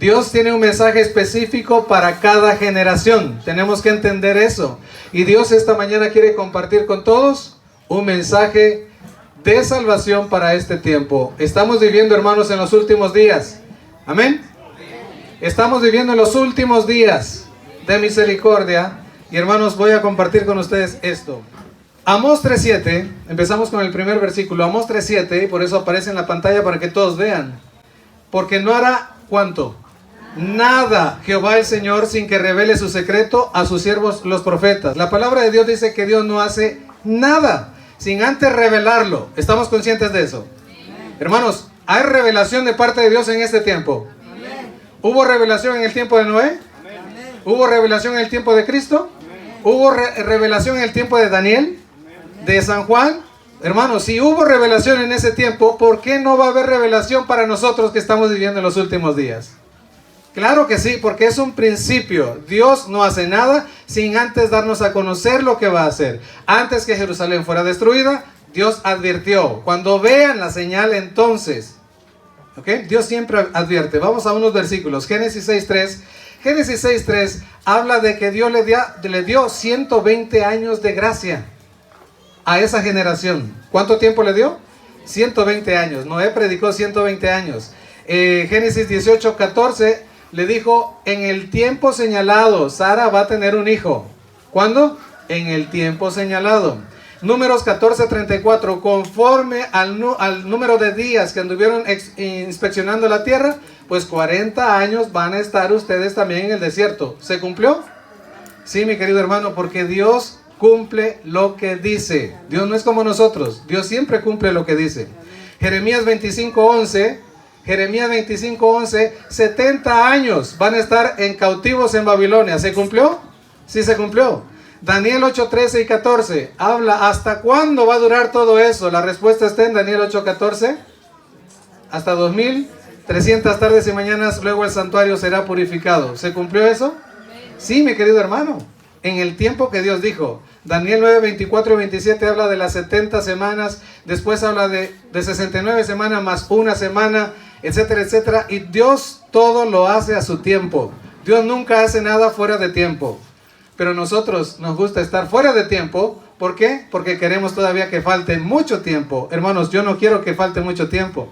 Dios tiene un mensaje específico para cada generación. Tenemos que entender eso. Y Dios esta mañana quiere compartir con todos un mensaje de salvación para este tiempo. Estamos viviendo, hermanos, en los últimos días. Amén. Estamos viviendo en los últimos días de misericordia. Y hermanos, voy a compartir con ustedes esto. Amós 3:7, empezamos con el primer versículo. Amós 3:7, y por eso aparece en la pantalla para que todos vean. Porque no hará, ¿cuánto? Nada Jehová el Señor sin que revele su secreto a sus siervos los profetas. La palabra de Dios dice que Dios no hace nada sin antes revelarlo. ¿Estamos conscientes de eso? Amén. Hermanos, ¿hay revelación de parte de Dios en este tiempo? Amén. ¿Hubo revelación en el tiempo de Noé? Amén. ¿Hubo revelación en el tiempo de Cristo? Amén. ¿Hubo revelación en el tiempo de Daniel? ¿De San Juan? Hermanos, si hubo revelación en ese tiempo, ¿por qué no va a haber revelación para nosotros que estamos viviendo en los últimos días? Claro que sí, porque es un principio. Dios no hace nada sin antes darnos a conocer lo que va a hacer. Antes que Jerusalén fuera destruida, Dios advirtió. Cuando vean la señal, entonces, ¿ok? Dios siempre advierte. Vamos a unos versículos. Génesis 6:3. Génesis 6:3 habla de que Dios le dio 120 años de gracia a esa generación. ¿Cuánto tiempo le dio? 120 años. Noé predicó 120 años. Génesis 18:14 le dijo, en el tiempo señalado, Sara va a tener un hijo. ¿Cuándo? En el tiempo señalado. Números 14:34, conforme al número de días que anduvieron inspeccionando la tierra, pues 40 años van a estar ustedes también en el desierto. ¿Se cumplió? Sí, mi querido hermano, porque Dios cumple lo que dice. Dios no es como nosotros. Dios siempre cumple lo que dice. Jeremías 25:11. Jeremías 25:11. 70 años van a estar en cautivos en Babilonia. ¿Se cumplió? Sí, se cumplió. Daniel 8:13 y 14. Habla, ¿hasta cuándo va a durar todo eso? La respuesta está en Daniel 8:14. Hasta 2300 tardes y mañanas, luego el santuario será purificado. ¿Se cumplió eso? Sí, mi querido hermano. En el tiempo que Dios dijo. Daniel 9:24 y 27 habla de las 70 semanas, después habla de 69 semanas más una semana, etcétera, etcétera. Y Dios todo lo hace a su tiempo. Dios nunca hace nada fuera de tiempo. Pero nosotros nos gusta estar fuera de tiempo. ¿Por qué? Porque queremos todavía que falte mucho tiempo. Hermanos, yo no quiero que falte mucho tiempo.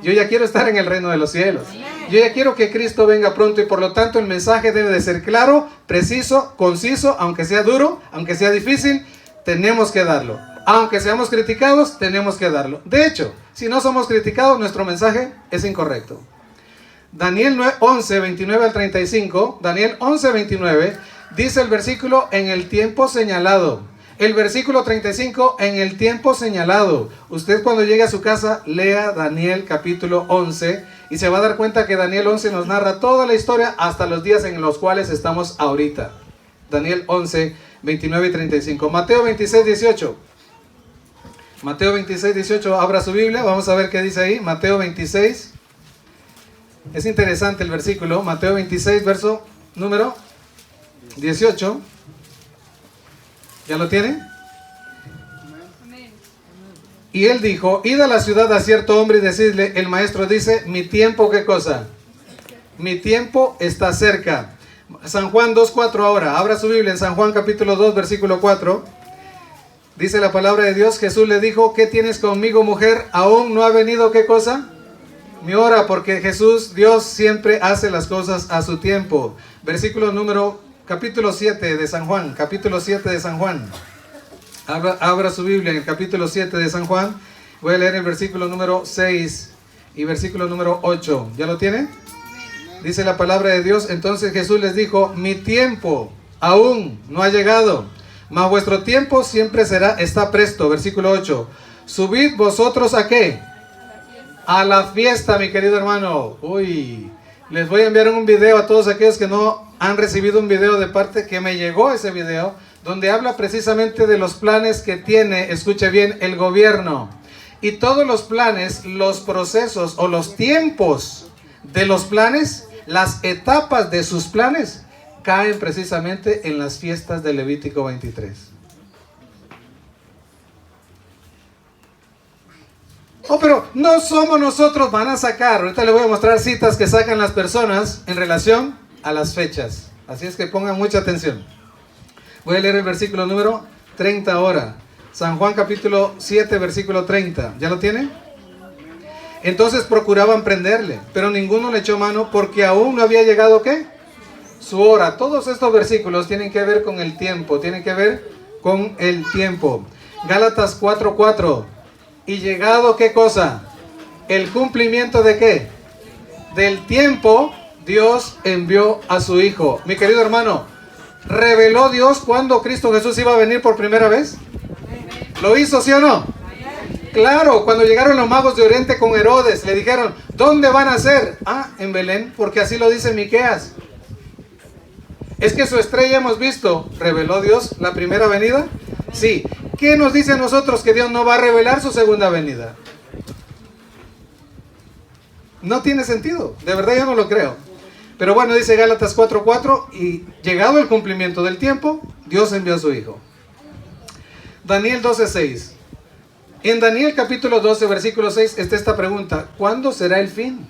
Yo ya quiero estar en el reino de los cielos. Yo ya quiero que Cristo venga pronto y por lo tanto el mensaje debe de ser claro, preciso, conciso, aunque sea duro, aunque sea difícil, tenemos que darlo. Aunque seamos criticados, tenemos que darlo. De hecho, si no somos criticados, nuestro mensaje es incorrecto. Daniel 11, 29 al 35, Daniel 11, 29, dice el versículo en el tiempo señalado. El versículo 35, en el tiempo señalado. Usted cuando llegue a su casa, lea Daniel capítulo 11 y se va a dar cuenta que Daniel 11 nos narra toda la historia hasta los días en los cuales estamos ahorita. Daniel 11, 29 y 35. Mateo 26, 18. Mateo 26, 18, abra su Biblia, vamos a ver qué dice ahí. Mateo 26. Es interesante el versículo. Mateo 26, verso número 18. ¿Ya lo tienen? Y él dijo, id a la ciudad a cierto hombre y decidle, el maestro dice, mi tiempo, ¿qué cosa? Mi tiempo está cerca. San Juan 2:4 ahora, abra su Biblia en San Juan capítulo 2, versículo 4. Dice la palabra de Dios, Jesús le dijo, ¿qué tienes conmigo, mujer? ¿Aún no ha venido qué cosa? Mi hora, porque Jesús, Dios siempre hace las cosas a su tiempo. Versículo número capítulo 7 de San Juan, capítulo 7 de San Juan. Abra su Biblia en el capítulo 7 de San Juan. Voy a leer el versículo número 6 y versículo número 8. ¿Ya lo tienen? Dice la palabra de Dios, entonces Jesús les dijo, mi tiempo aún no ha llegado, mas vuestro tiempo siempre está presto. Versículo 8. Subid vosotros ¿a qué? A la fiesta, mi querido hermano. Uy, les voy a enviar un video a todos aquellos que no han recibido un video de parte que me llegó ese video, donde habla precisamente de los planes que tiene, escuche bien, el gobierno. Y todos los planes, los procesos o los tiempos de los planes, las etapas de sus planes, caen precisamente en las fiestas de Levítico 23. Oh, pero no somos nosotros, van a sacar. Ahorita les voy a mostrar citas que sacan las personas en relación a las fechas. Así es que pongan mucha atención. Voy a leer el versículo número 30 ahora. San Juan capítulo 7, versículo 30. ¿Ya lo tiene? Entonces procuraban prenderle, pero ninguno le echó mano porque aún no había llegado, ¿qué? Su hora. Todos estos versículos tienen que ver con el tiempo, tienen que ver con el tiempo. Gálatas 4:4. Y llegado, ¿qué cosa? El cumplimiento de ¿qué? Del tiempo, Dios envió a su Hijo. Mi querido hermano, ¿reveló Dios cuándo Cristo Jesús iba a venir por primera vez? ¿Lo hizo, sí o no? Claro, cuando llegaron los magos de Oriente con Herodes, le dijeron, ¿dónde van a ser? Ah, en Belén, porque así lo dice Miqueas. Es que su estrella hemos visto. ¿Reveló Dios la primera venida? Sí. ¿Qué nos dice a nosotros que Dios no va a revelar su segunda venida? No tiene sentido. De verdad yo no lo creo. Pero bueno, dice Gálatas 4:4, y llegado el cumplimiento del tiempo, Dios envió a su Hijo. Daniel 12:6. En Daniel capítulo 12, versículo 6, está esta pregunta. ¿Cuándo será el fin?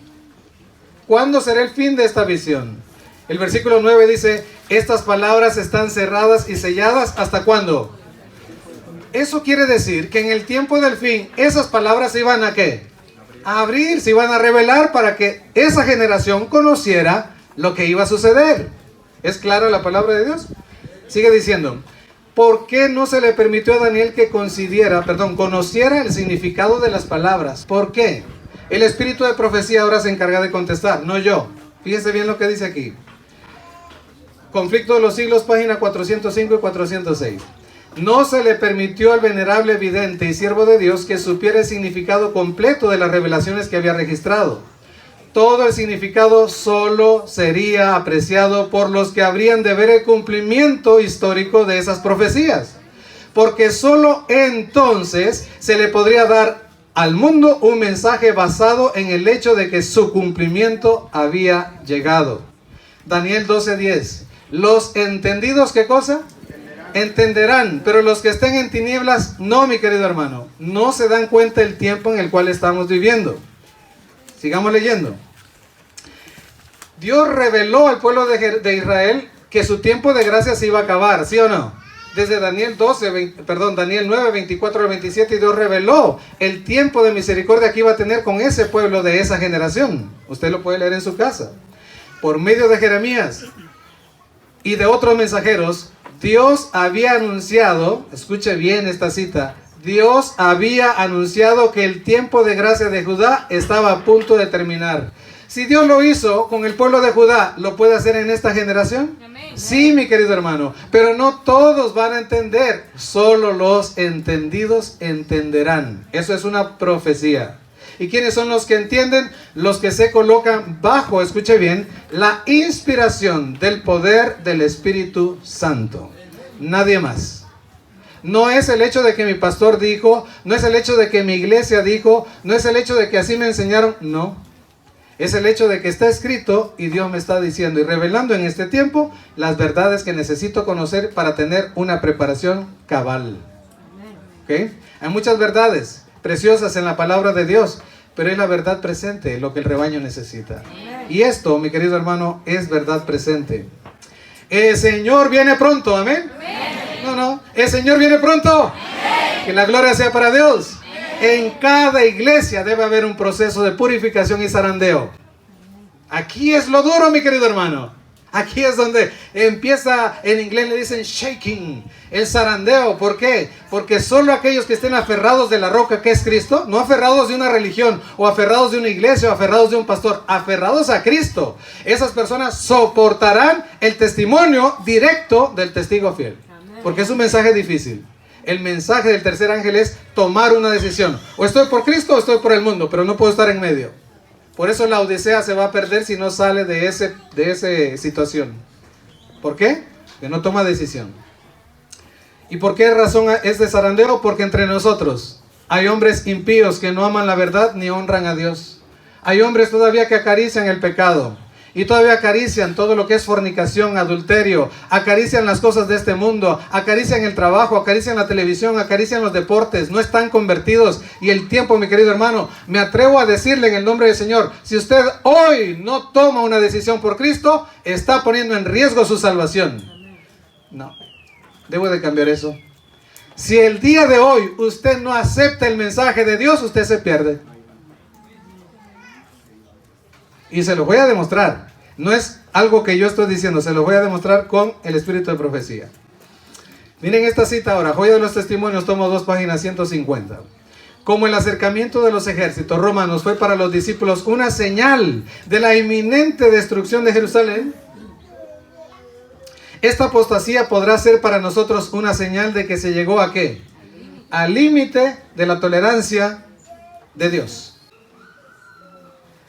¿Cuándo será el fin de esta visión? El versículo 9 dice, estas palabras están cerradas y selladas, ¿hasta cuándo? Eso quiere decir que en el tiempo del fin, esas palabras se iban a ¿qué? A abrir, se iban a revelar para que esa generación conociera lo que iba a suceder. ¿Es clara la palabra de Dios? Sigue diciendo, ¿por qué no se le permitió a Daniel que conociera el significado de las palabras? ¿Por qué? El espíritu de profecía ahora se encarga de contestar, no yo. Fíjese bien lo que dice aquí. Conflicto de los siglos, página 405 y 406. No se le permitió al venerable vidente y siervo de Dios que supiera el significado completo de las revelaciones que había registrado. Todo el significado solo sería apreciado por los que habrían de ver el cumplimiento histórico de esas profecías. Porque solo entonces se le podría dar al mundo un mensaje basado en el hecho de que su cumplimiento había llegado. Daniel 12:10. Los entendidos, ¿qué cosa? Entenderán, pero los que estén en tinieblas, no, mi querido hermano, no se dan cuenta del tiempo en el cual estamos viviendo. Sigamos leyendo. Dios reveló al pueblo de Israel que su tiempo de gracia se iba a acabar, ¿sí o no? Desde Daniel 9, 24 al 27, Dios reveló el tiempo de misericordia que iba a tener con ese pueblo de esa generación. Usted lo puede leer en su casa. Por medio de Jeremías y de otros mensajeros, Dios había anunciado, escuche bien esta cita, Dios había anunciado que el tiempo de gracia de Judá estaba a punto de terminar. Si Dios lo hizo con el pueblo de Judá, ¿lo puede hacer en esta generación? Amén. Sí, mi querido hermano, pero no todos van a entender, solo los entendidos entenderán. Eso es una profecía. ¿Y quiénes son los que entienden? Los que se colocan bajo, escuche bien, la inspiración del poder del Espíritu Santo. Nadie más. No es el hecho de que mi pastor dijo, no es el hecho de que mi iglesia dijo, no es el hecho de que así me enseñaron, no. Es el hecho de que está escrito y Dios me está diciendo y revelando en este tiempo las verdades que necesito conocer para tener una preparación cabal. ¿Okay? Hay muchas verdades preciosas en la palabra de Dios, pero es la verdad presente lo que el rebaño necesita. Y esto, mi querido hermano, es verdad presente. El Señor viene pronto, amén. No, el Señor viene pronto. Amén. Que la gloria sea para Dios. Amén. En cada iglesia debe haber un proceso de purificación y zarandeo. Aquí es lo duro, mi querido hermano. Aquí es donde empieza, en inglés le dicen shaking, el zarandeo. ¿Por qué? Porque solo aquellos que estén aferrados de la roca que es Cristo, no aferrados de una religión, o aferrados de una iglesia, o aferrados de un pastor, aferrados a Cristo, esas personas soportarán el testimonio directo del testigo fiel. Porque es un mensaje difícil. El mensaje del tercer ángel es tomar una decisión. O estoy por Cristo o estoy por el mundo, pero no puedo estar en medio. Por eso la Odisea se va a perder si no sale de esa situación. ¿Por qué? Que no toma decisión. ¿Y por qué razón es de zarandeo? Porque entre nosotros hay hombres impíos que no aman la verdad ni honran a Dios. Hay hombres todavía que acarician el pecado. Y todavía acarician todo lo que es fornicación, adulterio, acarician las cosas de este mundo, acarician el trabajo, acarician la televisión, acarician los deportes, no están convertidos. Y el tiempo, mi querido hermano, me atrevo a decirle en el nombre del Señor, si usted hoy no toma una decisión por Cristo, está poniendo en riesgo su salvación. No, debo de cambiar eso. Si el día de hoy usted no acepta el mensaje de Dios, usted se pierde. Y se lo voy a demostrar. No es algo que yo estoy diciendo, se lo voy a demostrar con el espíritu de profecía. Miren esta cita ahora, Joya de los Testimonios, tomo 2, páginas 150. Como el acercamiento de los ejércitos romanos fue para los discípulos una señal de la inminente destrucción de Jerusalén, esta apostasía podrá ser para nosotros una señal de que se llegó ¿a qué? Al límite de la tolerancia de Dios.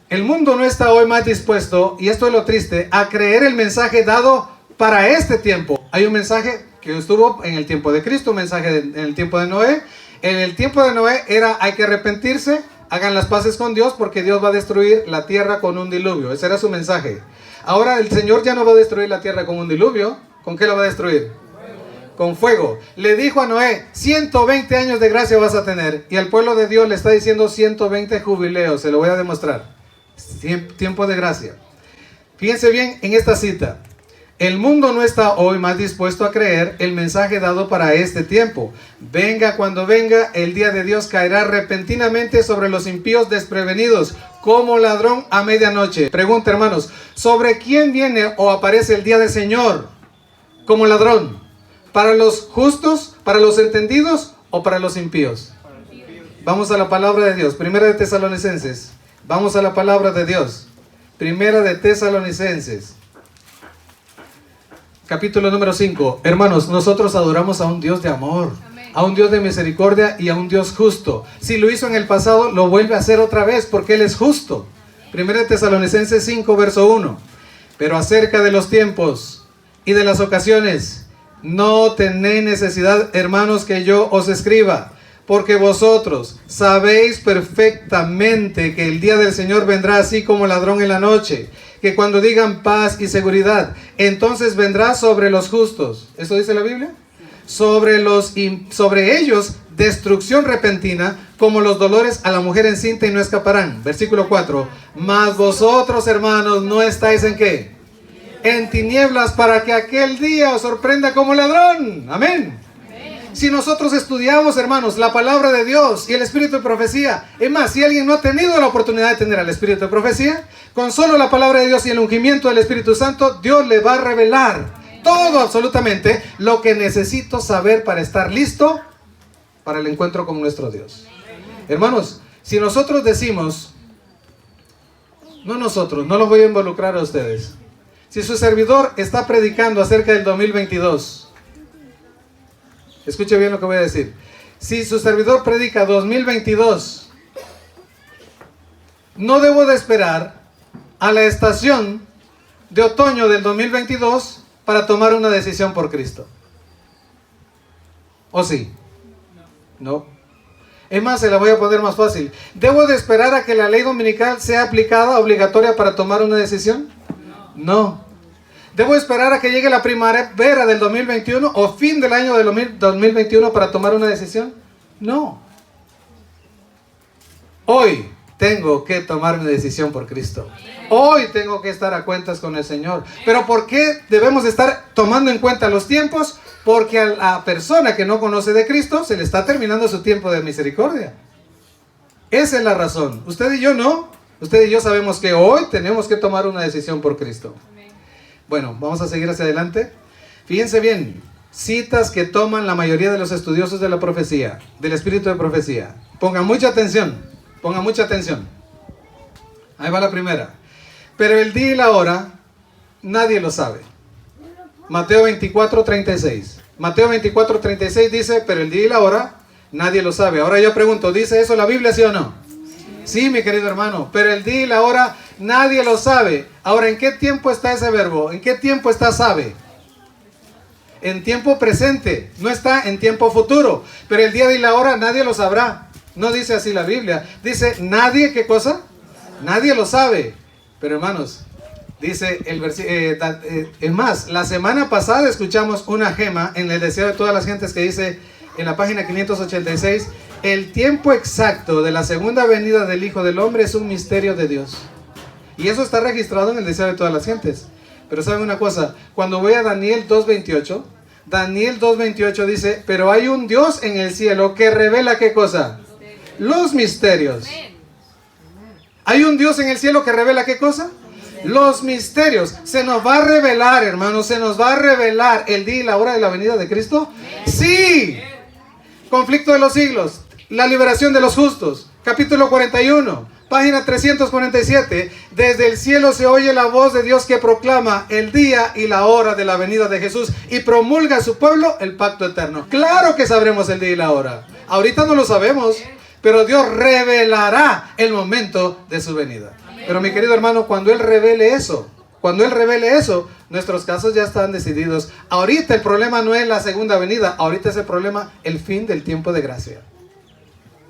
El mundo no está hoy más dispuesto, y esto es lo triste, a creer el mensaje dado para este tiempo. Hay un mensaje que estuvo en el tiempo de Cristo, un mensaje en el tiempo de Noé. En el tiempo de Noé era: hay que arrepentirse, hagan las paces con Dios porque Dios va a destruir la tierra con un diluvio. Ese era su mensaje. Ahora el Señor ya no va a destruir la tierra con un diluvio. ¿Con qué la va a destruir? Con fuego. Le dijo a Noé: 120 años de gracia vas a tener. Y al pueblo de Dios le está diciendo 120 jubileos. Se lo voy a demostrar. Tiempo de gracia. Fíjense bien en esta cita. El mundo no está hoy más dispuesto a creer el mensaje dado para este tiempo. Venga cuando venga, el día de Dios caerá repentinamente sobre los impíos desprevenidos, como ladrón a medianoche. Pregunta, hermanos, ¿sobre quién viene o aparece el día del Señor como ladrón? ¿Para los justos, para los entendidos o para los impíos? Vamos a la palabra de Dios. Primera de Tesalonicenses. Vamos a la palabra de Dios. Primera de Tesalonicenses, capítulo número 5. Hermanos, nosotros adoramos a un Dios de amor, a un Dios de misericordia y a un Dios justo. Si lo hizo en el pasado, lo vuelve a hacer otra vez porque Él es justo. Primera de Tesalonicenses 5, verso 1. Pero acerca de los tiempos y de las ocasiones, no tenéis necesidad, hermanos, que yo os escriba, porque vosotros sabéis perfectamente que el día del Señor vendrá así como ladrón en la noche, que cuando digan paz y seguridad, entonces vendrá sobre los justos. ¿Eso dice la Biblia? Sobre ellos destrucción repentina, como los dolores a la mujer encinta, y no escaparán. Versículo 4. Mas vosotros, hermanos, no estáis ¿en qué? En tinieblas, para que aquel día os sorprenda como ladrón. Amén. Si nosotros estudiamos, hermanos, la palabra de Dios y el espíritu de profecía, es más, si alguien no ha tenido la oportunidad de tener al espíritu de profecía, con solo la palabra de Dios y el ungimiento del Espíritu Santo, Dios le va a revelar todo, absolutamente, lo que necesito saber para estar listo para el encuentro con nuestro Dios. Hermanos, si nosotros decimos, no los voy a involucrar a ustedes. Si su servidor está predicando acerca del 2022, escuche bien lo que voy a decir. Si su servidor predica 2022, no debo de esperar a la estación de otoño del 2022 para tomar una decisión por Cristo. ¿O sí? No. Es más, se la voy a poner más fácil. ¿Debo de esperar a que la ley dominical sea aplicada, obligatoria para tomar una decisión? No. ¿Debo esperar a que llegue la primavera del 2021 o fin del año del 2021 para tomar una decisión? No. Hoy tengo que tomar mi decisión por Cristo. Hoy tengo que estar a cuentas con el Señor. ¿Pero por qué debemos estar tomando en cuenta los tiempos? Porque a la persona que no conoce de Cristo se le está terminando su tiempo de misericordia. Esa es la razón. Usted y yo no. Usted y yo sabemos que hoy tenemos que tomar una decisión por Cristo. Bueno, vamos a seguir hacia adelante. Fíjense bien, citas que toman la mayoría de los estudiosos de la profecía, del espíritu de profecía. Pongan mucha atención, pongan mucha atención. Ahí va la primera. Pero el día y la hora, nadie lo sabe. Mateo 24:36. Mateo 24:36 dice, pero el día y la hora, nadie lo sabe. Ahora yo pregunto, ¿dice eso la Biblia, sí o no? Sí, mi querido hermano, pero el día y la hora nadie lo sabe. Ahora, ¿en qué tiempo está ese verbo? ¿En qué tiempo está sabe? En tiempo presente, no está en tiempo futuro. Pero el día y la hora nadie lo sabrá. No dice así la Biblia. Dice, nadie, ¿qué cosa? Nadie lo sabe. Pero hermanos, Dice es más, la semana pasada escuchamos una gema en el deseo de todas las gentes que dice en la página 586, el tiempo exacto de la segunda venida del Hijo del Hombre es un misterio de Dios. Y eso está registrado en el deseo de todas las gentes. Pero saben una cosa, cuando voy a Daniel 2.28, Daniel 2.28 dice, pero hay un Dios en el cielo que revela ¿qué cosa? Los misterios. ¿Hay un Dios en el cielo que revela qué cosa? Los misterios. ¿Se nos va a revelar, hermanos? ¿Se nos va a revelar el día y la hora de la venida de Cristo? Sí. Conflicto de los siglos. La liberación de los justos. Capítulo 41. Página 347. Desde el cielo se oye la voz de Dios que proclama el día y la hora de la venida de Jesús y promulga a su pueblo el pacto eterno. Claro que sabremos el día y la hora. Ahorita no lo sabemos, pero Dios revelará el momento de su venida. Pero mi querido hermano, cuando Él revele eso, nuestros casos ya están decididos. Ahorita el problema no es la segunda venida, ahorita es el problema, el fin del tiempo de gracia.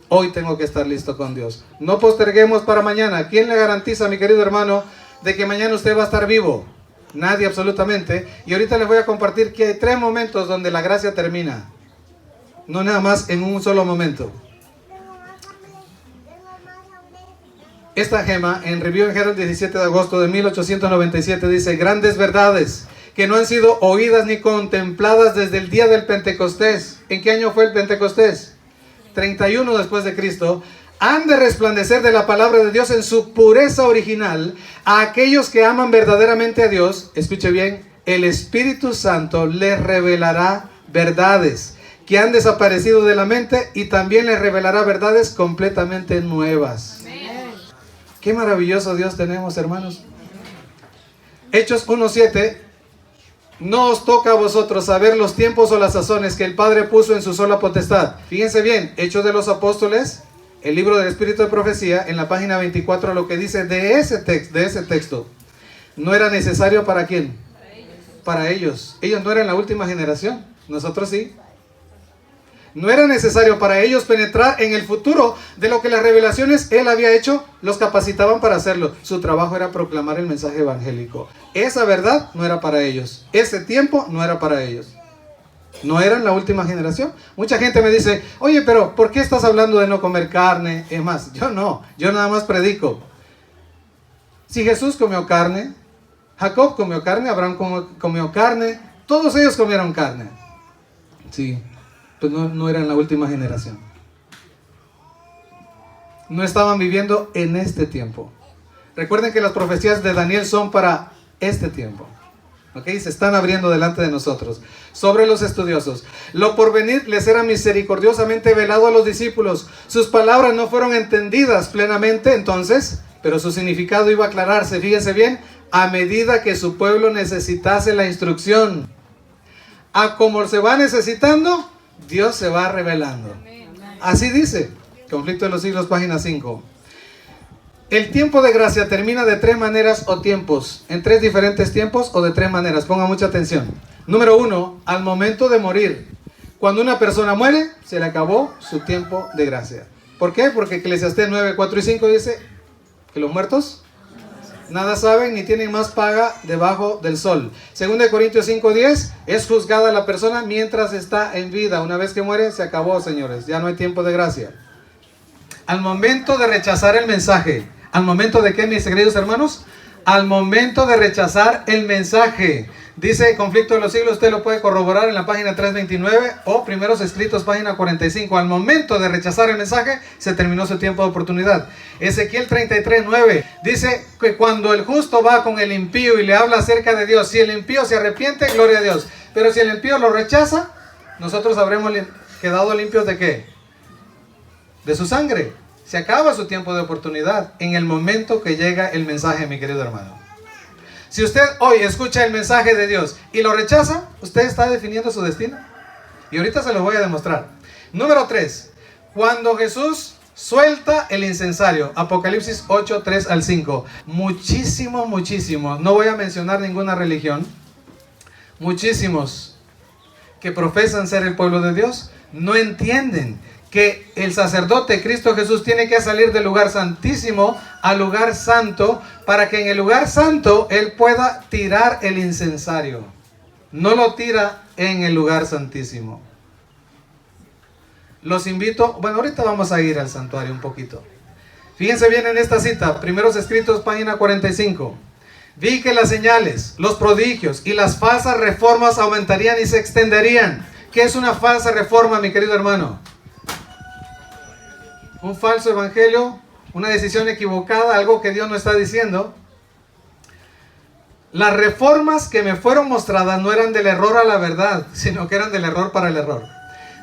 Hoy tengo que estar listo con Dios. No posterguemos para mañana. ¿Quién le garantiza, mi querido hermano, de que mañana usted va a estar vivo? Nadie, absolutamente. Y ahorita les voy a compartir que hay 3 momentos donde la gracia termina. No nada más en un solo momento. Esta gema en Review and Herald 17 de agosto de 1897 dice, grandes verdades que no han sido oídas ni contempladas desde el día del Pentecostés. ¿En qué año fue el Pentecostés? 31 después de Cristo. Han de resplandecer de la palabra de Dios en su pureza original a aquellos que aman verdaderamente a Dios. Escuche bien, el Espíritu Santo les revelará verdades que han desaparecido de la mente y también les revelará verdades completamente nuevas. Qué maravilloso Dios tenemos, hermanos. Hechos 1:7. No os toca a vosotros saber los tiempos o las sazones que el Padre puso en su sola potestad. Fíjense bien, Hechos de los Apóstoles, el libro del Espíritu de Profecía, en la página 24, lo que dice de ese texto. No era necesario ¿para quién? Para ellos. Ellos no eran la última generación, nosotros sí. No era necesario para ellos penetrar en el futuro de lo que las revelaciones Él había hecho, los capacitaban para hacerlo. Su trabajo era proclamar el mensaje evangélico. Esa verdad no era para ellos. Ese tiempo no era para ellos. No eran la última generación. Mucha gente me dice, oye, pero ¿por qué estás hablando de no comer carne? Es más, yo nada más predico. Si Jesús comió carne, Jacob comió carne, Abraham comió carne, todos ellos comieron carne. Sí. Pues no eran la última generación. No estaban viviendo en este tiempo. Recuerden que las profecías de Daniel son para este tiempo. ¿Ok? Se están abriendo delante de nosotros. Sobre los estudiosos. Lo porvenir les era misericordiosamente velado a los discípulos. Sus palabras no fueron entendidas plenamente entonces, pero su significado iba a aclararse. Fíjense bien, a medida que su pueblo necesitase la instrucción. A como se va necesitando, Dios se va revelando. Así dice, Conflicto de los Siglos, página 5. El tiempo de gracia termina de 3 maneras o tiempos, en 3 diferentes tiempos o de 3 maneras. Ponga mucha atención. Número 1, al momento de morir. Cuando una persona muere, se le acabó su tiempo de gracia. ¿Por qué? Porque Eclesiastés 9, 4 y 5 dice que los muertos nada saben ni tienen más paga debajo del sol. 2 Corintios 5:10, es juzgada la persona mientras está en vida. Una vez que muere, se acabó, señores. Ya no hay tiempo de gracia. Al momento de rechazar el mensaje. ¿Al momento de qué, mis queridos hermanos? Al momento de rechazar el mensaje. Dice Conflicto de los Siglos, usted lo puede corroborar en la página 329 o Primeros Escritos, página 45. Al momento de rechazar el mensaje, se terminó su tiempo de oportunidad. Ezequiel 33:9 dice que cuando el justo va con el impío y le habla acerca de Dios, si el impío se arrepiente, gloria a Dios. Pero si el impío lo rechaza, nosotros habremos quedado limpios ¿de qué? De su sangre. Se acaba su tiempo de oportunidad en el momento que llega el mensaje, mi querido hermano. Si usted hoy escucha el mensaje de Dios y lo rechaza, usted está definiendo su destino. Y ahorita se lo voy a demostrar. Número 3. Cuando Jesús suelta el incensario. Apocalipsis 8, 3 al 5. Muchísimo. No voy a mencionar ninguna religión. Muchísimos que profesan ser el pueblo de Dios no entienden que el sacerdote Cristo Jesús tiene que salir del lugar santísimo al lugar santo, para que en el lugar santo Él pueda tirar el incensario. No lo tira en el lugar santísimo. Los invito, bueno, ahorita vamos a ir al santuario un poquito. Fíjense bien en esta cita, Primeros Escritos, página 45. Vi que las señales, los prodigios y las falsas reformas aumentarían y se extenderían. ¿Qué es una falsa reforma, mi querido hermano? Un falso evangelio, una decisión equivocada, algo que Dios no está diciendo. Las reformas que me fueron mostradas no eran del error a la verdad, sino que eran del error para el error.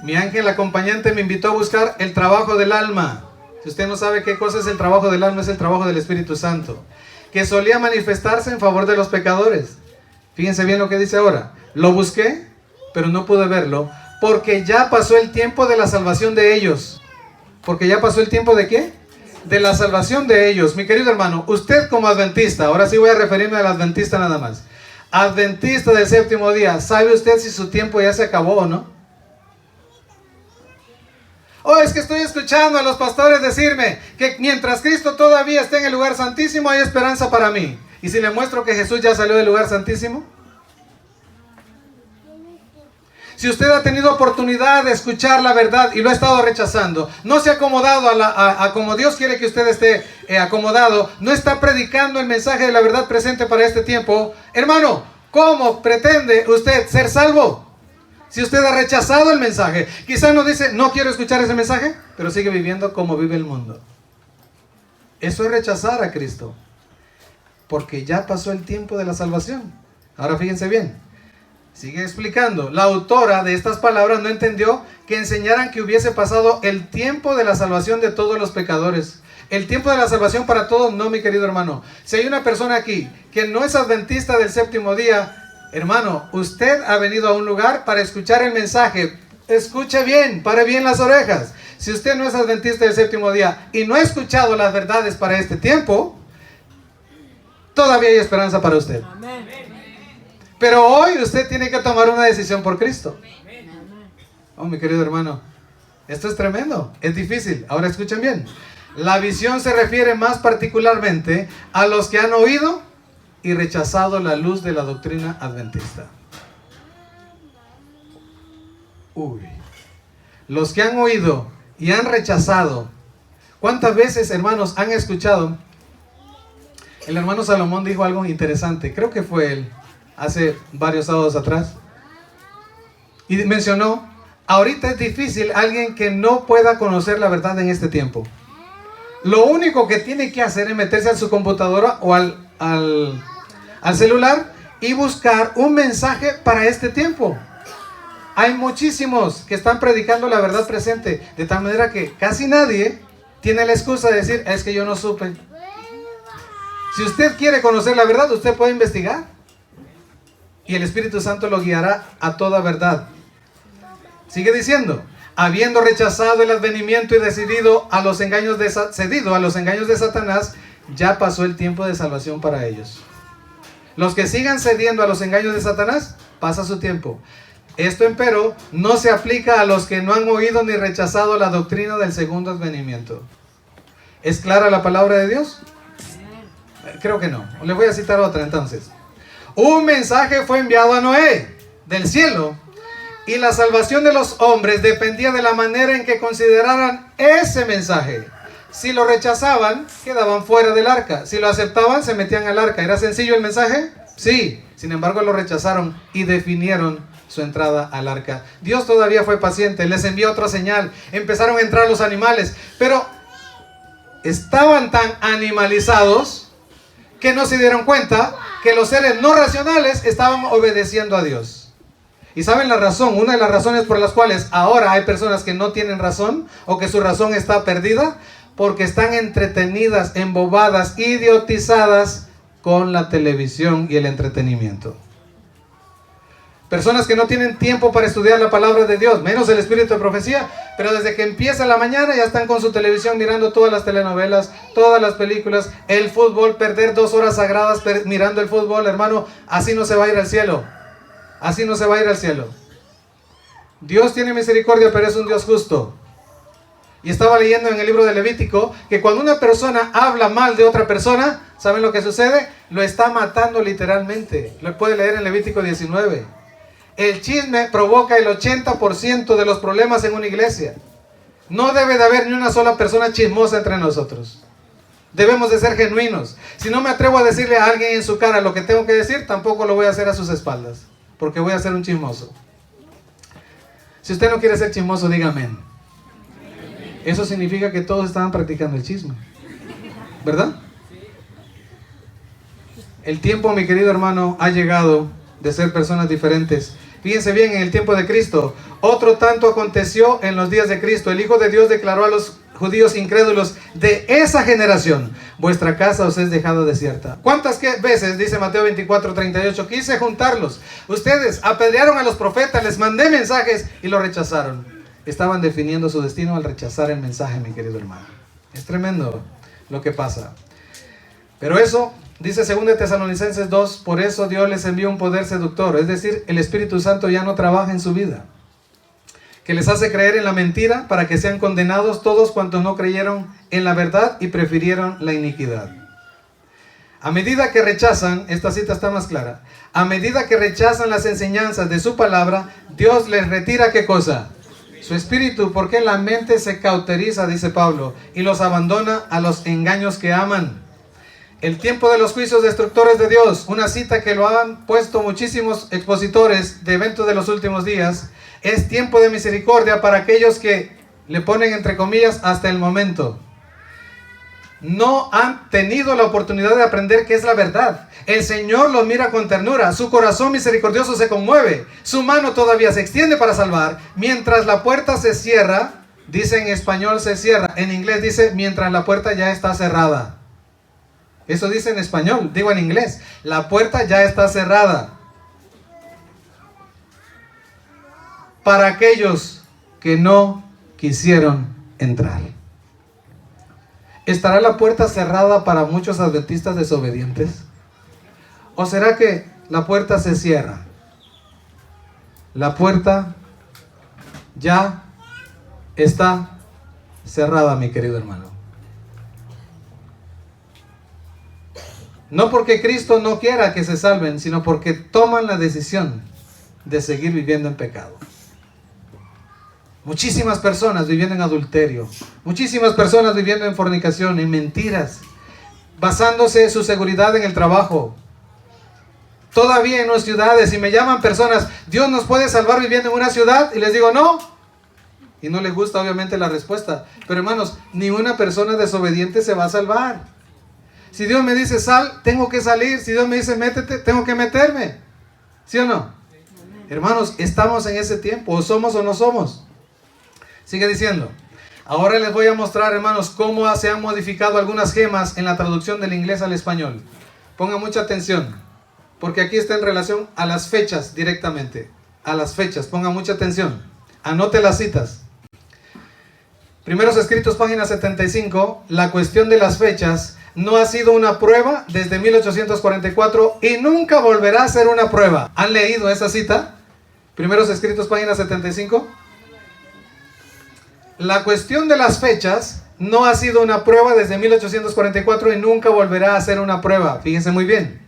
Mi ángel acompañante me invitó a buscar el trabajo del alma. Si usted no sabe qué cosa es el trabajo del alma, es el trabajo del Espíritu Santo, que solía manifestarse en favor de los pecadores. Fíjense bien lo que dice ahora. Lo busqué, pero no pude verlo, porque ya pasó el tiempo de la salvación de ellos. ¿Porque ya pasó el tiempo de qué? De la salvación de ellos. Mi querido hermano, usted como adventista, ahora sí voy a referirme al adventista nada más. Adventista del séptimo día, ¿sabe usted si su tiempo ya se acabó o no? Oh, es que estoy escuchando a los pastores decirme que mientras Cristo todavía esté en el lugar santísimo hay esperanza para mí. ¿Y si le muestro que Jesús ya salió del lugar santísimo? Si usted ha tenido oportunidad de escuchar la verdad y lo ha estado rechazando, no se ha acomodado a como Dios quiere que usted esté acomodado, no está predicando el mensaje de la verdad presente para este tiempo, hermano, ¿cómo pretende usted ser salvo? Si usted ha rechazado el mensaje, quizás no dice, no quiero escuchar ese mensaje, pero sigue viviendo como vive el mundo. Eso es rechazar a Cristo, porque ya pasó el tiempo de la salvación. Ahora fíjense bien, sigue explicando. La autora de estas palabras no entendió que enseñaran que hubiese pasado el tiempo de la salvación de todos los pecadores. El tiempo de la salvación para todos, no, mi querido hermano. Si hay una persona aquí que no es adventista del séptimo día, hermano, usted ha venido a un lugar para escuchar el mensaje. Escuche bien, pare bien las orejas. Si usted no es adventista del séptimo día y no ha escuchado las verdades para este tiempo, todavía hay esperanza para usted. Pero hoy usted tiene que tomar una decisión por Cristo. Oh, mi querido hermano, esto es tremendo, es difícil. Ahora escuchen bien. La visión se refiere más particularmente a los que han oído y rechazado la luz de la doctrina adventista. Los que han oído y han rechazado. ¿Cuántas veces, hermanos, han escuchado? El hermano Salomón dijo algo interesante, creo que fue él, hace varios sábados atrás, y mencionó, ahorita es difícil alguien que no pueda conocer la verdad en este tiempo. Lo único que tiene que hacer es meterse a su computadora o al celular y buscar un mensaje para este tiempo. Hay muchísimos que están predicando la verdad presente, de tal manera que casi nadie tiene la excusa de decir, es que yo no supe. Si usted quiere conocer la verdad, usted puede investigar y el Espíritu Santo lo guiará a toda verdad. Sigue diciendo, habiendo rechazado el advenimiento y cedido a los engaños de Satanás, ya pasó el tiempo de salvación para ellos. Los que sigan cediendo a los engaños de Satanás, pasa su tiempo. Esto, empero, no se aplica a los que no han oído ni rechazado la doctrina del segundo advenimiento. ¿Es clara la palabra de Dios? Creo que no. Les voy a citar otra entonces. Un mensaje fue enviado a Noé del cielo, y la salvación de los hombres dependía de la manera en que consideraran ese mensaje. Si lo rechazaban, quedaban fuera del arca. Si lo aceptaban, se metían al arca. ¿Era sencillo el mensaje? Sí. Sin embargo, lo rechazaron y definieron su entrada al arca. Dios todavía fue paciente, les envió otra señal. Empezaron a entrar los animales, pero estaban tan animalizados que no se dieron cuenta que los seres no racionales estaban obedeciendo a Dios. ¿Y saben la razón? Una de las razones por las cuales ahora hay personas que no tienen razón o que su razón está perdida, porque están entretenidas, embobadas, idiotizadas con la televisión y el entretenimiento. Personas que no tienen tiempo para estudiar la palabra de Dios, menos el espíritu de profecía, pero desde que empieza la mañana ya están con su televisión mirando todas las telenovelas, todas las películas, el fútbol, perder 2 horas sagradas mirando el fútbol, hermano, así no se va a ir al cielo. Así no se va a ir al cielo. Dios tiene misericordia, pero es un Dios justo. Y estaba leyendo en el libro de Levítico que cuando una persona habla mal de otra persona, ¿saben lo que sucede? Lo está matando literalmente. Lo puede leer en Levítico 19. El chisme provoca el 80% de los problemas en una iglesia. No debe de haber ni una sola persona chismosa entre nosotros. Debemos de ser genuinos. Si no me atrevo a decirle a alguien en su cara lo que tengo que decir, tampoco lo voy a hacer a sus espaldas, porque voy a ser un chismoso. Si usted no quiere ser chismoso, diga amén. Eso significa que todos estaban practicando el chisme, ¿verdad? El tiempo, mi querido hermano, ha llegado de ser personas diferentes. Fíjense bien, en el tiempo de Cristo, otro tanto aconteció en los días de Cristo. El Hijo de Dios declaró a los judíos incrédulos de esa generación: vuestra casa os es dejada desierta. ¿Cuántas veces, dice Mateo 24:38, quise juntarlos? Ustedes apedrearon a los profetas, les mandé mensajes y lo rechazaron. Estaban definiendo su destino al rechazar el mensaje, mi querido hermano. Es tremendo lo que pasa. Pero eso, dice 2 Tesalonicenses 2, por eso Dios les envió un poder seductor, es decir, el Espíritu Santo ya no trabaja en su vida, que les hace creer en la mentira para que sean condenados todos cuantos no creyeron en la verdad y prefirieron la iniquidad. A medida que rechazan, esta cita está más clara, a medida que rechazan las enseñanzas de su palabra, Dios les retira ¿qué cosa? Su espíritu, porque la mente se cauteriza, dice Pablo, y los abandona a los engaños que aman. El tiempo de los juicios destructores de Dios, una cita que lo han puesto muchísimos expositores de eventos de los últimos días, es tiempo de misericordia para aquellos que le ponen entre comillas hasta el momento. No han tenido la oportunidad de aprender qué es la verdad. El Señor los mira con ternura, su corazón misericordioso se conmueve, su mano todavía se extiende para salvar, mientras la puerta se cierra, dice en español se cierra, en inglés dice mientras la puerta ya está cerrada. Eso dice en español, digo en inglés, la puerta ya está cerrada. Para aquellos que no quisieron entrar. ¿Estará la puerta cerrada para muchos adventistas desobedientes? ¿O será que la puerta se cierra? La puerta ya está cerrada, mi querido hermano. No porque Cristo no quiera que se salven, sino porque toman la decisión de seguir viviendo en pecado. Muchísimas personas viviendo en adulterio, muchísimas personas viviendo en fornicación, en mentiras, basándose su seguridad en el trabajo. Todavía en las ciudades, y me llaman personas, ¿Dios nos puede salvar viviendo en una ciudad? Y les digo, no. Y no les gusta obviamente la respuesta. Pero hermanos, ni una persona desobediente se va a salvar. Si Dios me dice sal, tengo que salir. Si Dios me dice métete, tengo que meterme. ¿Sí o no? Hermanos, estamos en ese tiempo, o somos o no somos. Sigue diciendo, ahora les voy a mostrar, hermanos, cómo se han modificado algunas gemas en la traducción del inglés al español. Pongan mucha atención, porque aquí está en relación a las fechas directamente. A las fechas, pongan mucha atención. Anote las citas. Primeros Escritos, página 75, la cuestión de las fechas no ha sido una prueba desde 1844 y nunca volverá a ser una prueba. ¿Han leído esa cita? Primeros Escritos, página 75. La cuestión de las fechas no ha sido una prueba desde 1844 y nunca volverá a ser una prueba. Fíjense muy bien.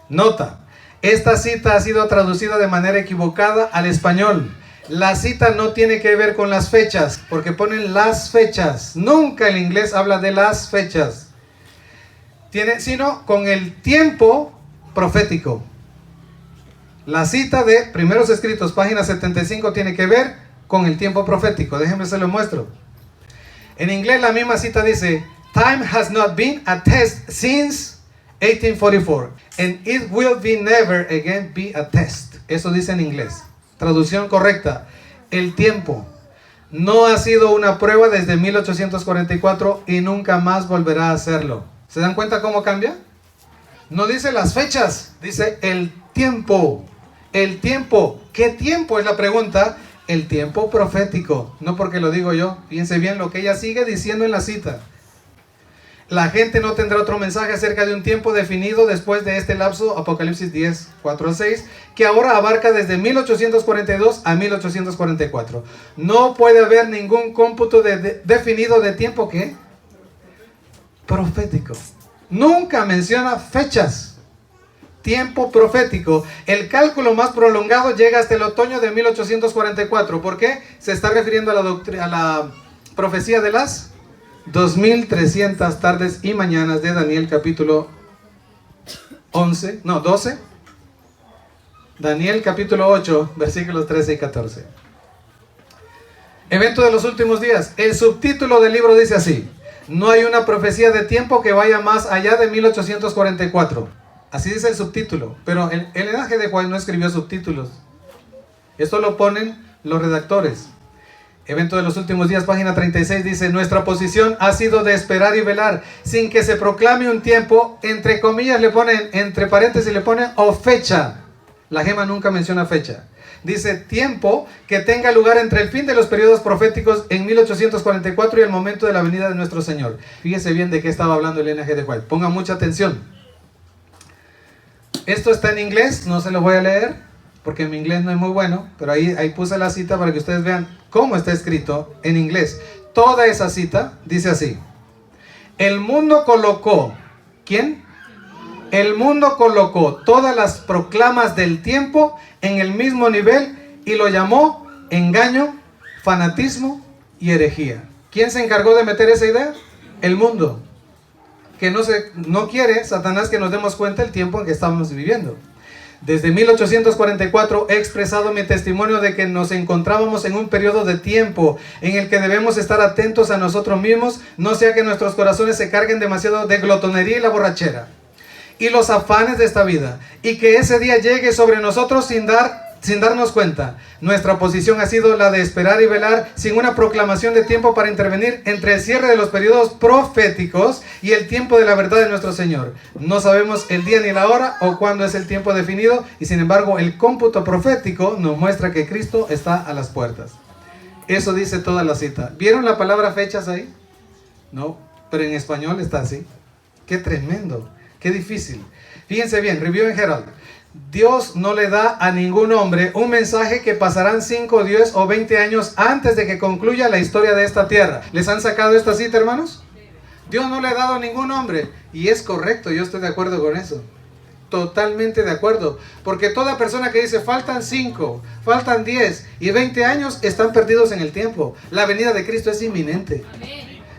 Nota, esta cita ha sido traducida de manera equivocada al español. La cita no tiene que ver con las fechas, porque ponen las fechas. Nunca el inglés habla de las fechas, sino con el tiempo profético. La cita de Primeros Escritos, página 75, tiene que ver con el tiempo profético. Déjenme se lo muestro. En inglés la misma cita dice, time has not been a test since 1844 and it will be never again be a test. Eso dice en inglés. Traducción correcta. El tiempo no ha sido una prueba desde 1844 y nunca más volverá a hacerlo. ¿Se dan cuenta cómo cambia? No dice las fechas, dice el tiempo. El tiempo. ¿Qué tiempo es la pregunta? El tiempo profético, no porque lo digo yo. Fíjense bien lo que ella sigue diciendo en la cita. La gente no tendrá otro mensaje acerca de un tiempo definido después de este lapso, Apocalipsis 10, 4 al 6, que ahora abarca desde 1842 a 1844. No puede haber ningún cómputo definido de tiempo, ¿qué? Profético. Nunca menciona fechas. Tiempo profético. El cálculo más prolongado llega hasta el otoño de 1844. ¿Por qué? Se está refiriendo a la profecía de las 2300 tardes y mañanas de Daniel capítulo 12. Daniel capítulo 8, versículos 13 y 14. Evento de los últimos días. El subtítulo del libro dice así: no hay una profecía de tiempo que vaya más allá de 1844. Así dice el subtítulo. Pero el Ellen G. de White no escribió subtítulos. Esto lo ponen los redactores. Evento de los últimos días, página 36, dice: nuestra posición ha sido de esperar y velar, sin que se proclame un tiempo. Entre comillas le ponen, entre paréntesis le ponen, o fecha. La gema nunca menciona fecha. Dice: tiempo que tenga lugar entre el fin de los periodos proféticos en 1844 y el momento de la venida de nuestro Señor. Fíjese bien de qué estaba hablando el Ellen G. de White. Pongan mucha atención. Esto está en inglés, no se lo voy a leer porque mi inglés no es muy bueno, pero ahí puse la cita para que ustedes vean cómo está escrito en inglés. Toda esa cita dice así: el mundo colocó, ¿quién? El mundo colocó todas las proclamas del tiempo en el mismo nivel y lo llamó engaño, fanatismo y herejía. ¿Quién se encargó de meter esa idea? El mundo, que no quiere Satanás que nos demos cuenta del tiempo en que estamos viviendo. Desde 1844 he expresado mi testimonio de que nos encontrábamos en un periodo de tiempo en el que debemos estar atentos a nosotros mismos, no sea que nuestros corazones se carguen demasiado de glotonería y la borrachera y los afanes de esta vida, y que ese día llegue sobre nosotros sin darnos cuenta. Nuestra posición ha sido la de esperar y velar sin una proclamación de tiempo para intervenir entre el cierre de los periodos proféticos y el tiempo de la verdad de nuestro Señor. No sabemos el día ni la hora o cuándo es el tiempo definido, y sin embargo el cómputo profético nos muestra que Cristo está a las puertas. Eso dice toda la cita. ¿Vieron la palabra fechas ahí? No, pero en español está así. ¡Qué tremendo! ¡Qué difícil! Fíjense bien, Review en Herald. Dios no le da a ningún hombre un mensaje que pasarán 5, 10 o 20 años antes de que concluya la historia de esta tierra. ¿Les han sacado esta cita, hermanos? Dios no le ha dado a ningún hombre. Y es correcto, yo estoy de acuerdo con eso. Totalmente de acuerdo. Porque toda persona que dice faltan 5, faltan 10 y 20 años están perdidos en el tiempo. La venida de Cristo es inminente.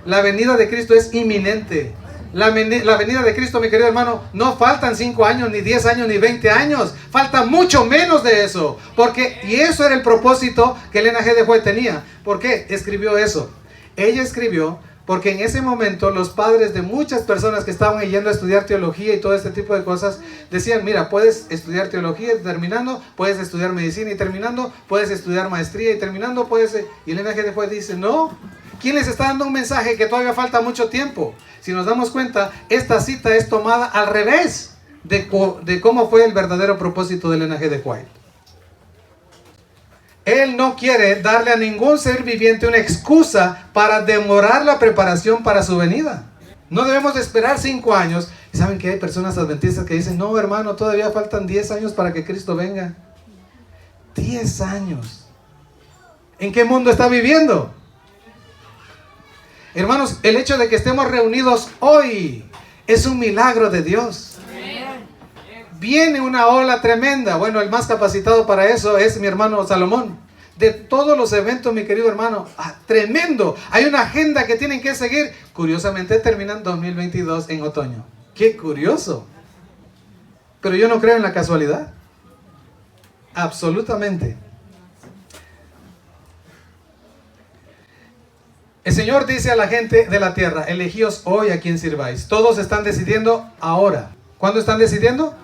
La venida de Cristo es inminente. La venida de Cristo, mi querido hermano, no faltan 5 años, ni 10 años, ni 20 años. Falta mucho menos de eso. Y eso era el propósito que Ellen G. de White tenía. ¿Por qué escribió eso? Ella escribió porque en ese momento los padres de muchas personas que estaban yendo a estudiar teología y todo este tipo de cosas decían: mira, puedes estudiar teología y terminando, puedes estudiar medicina y terminando, puedes estudiar maestría y terminando, Y Ellen G. de White dice: no. ¿Quién les está dando un mensaje que todavía falta mucho tiempo? Si nos damos cuenta, esta cita es tomada al revés de cómo fue el verdadero propósito del Ellen G. de White. Él no quiere darle a ningún ser viviente una excusa para demorar la preparación para su venida. No debemos de esperar 5 años. ¿Y saben que hay personas adventistas que dicen: no, hermano, todavía faltan 10 años para que Cristo venga? 10 años. ¿En qué mundo está viviendo? Hermanos, el hecho de que estemos reunidos hoy es un milagro de Dios. Viene una ola tremenda. Bueno, el más capacitado para eso es mi hermano Salomón. De todos los eventos, mi querido hermano, tremendo. Hay una agenda que tienen que seguir. Curiosamente terminan 2022 en otoño. ¡Qué curioso! Pero yo no creo en la casualidad. Absolutamente. El Señor dice a la gente de la tierra: elegíos hoy a quien sirváis. Todos están decidiendo ahora. ¿Cuándo están decidiendo?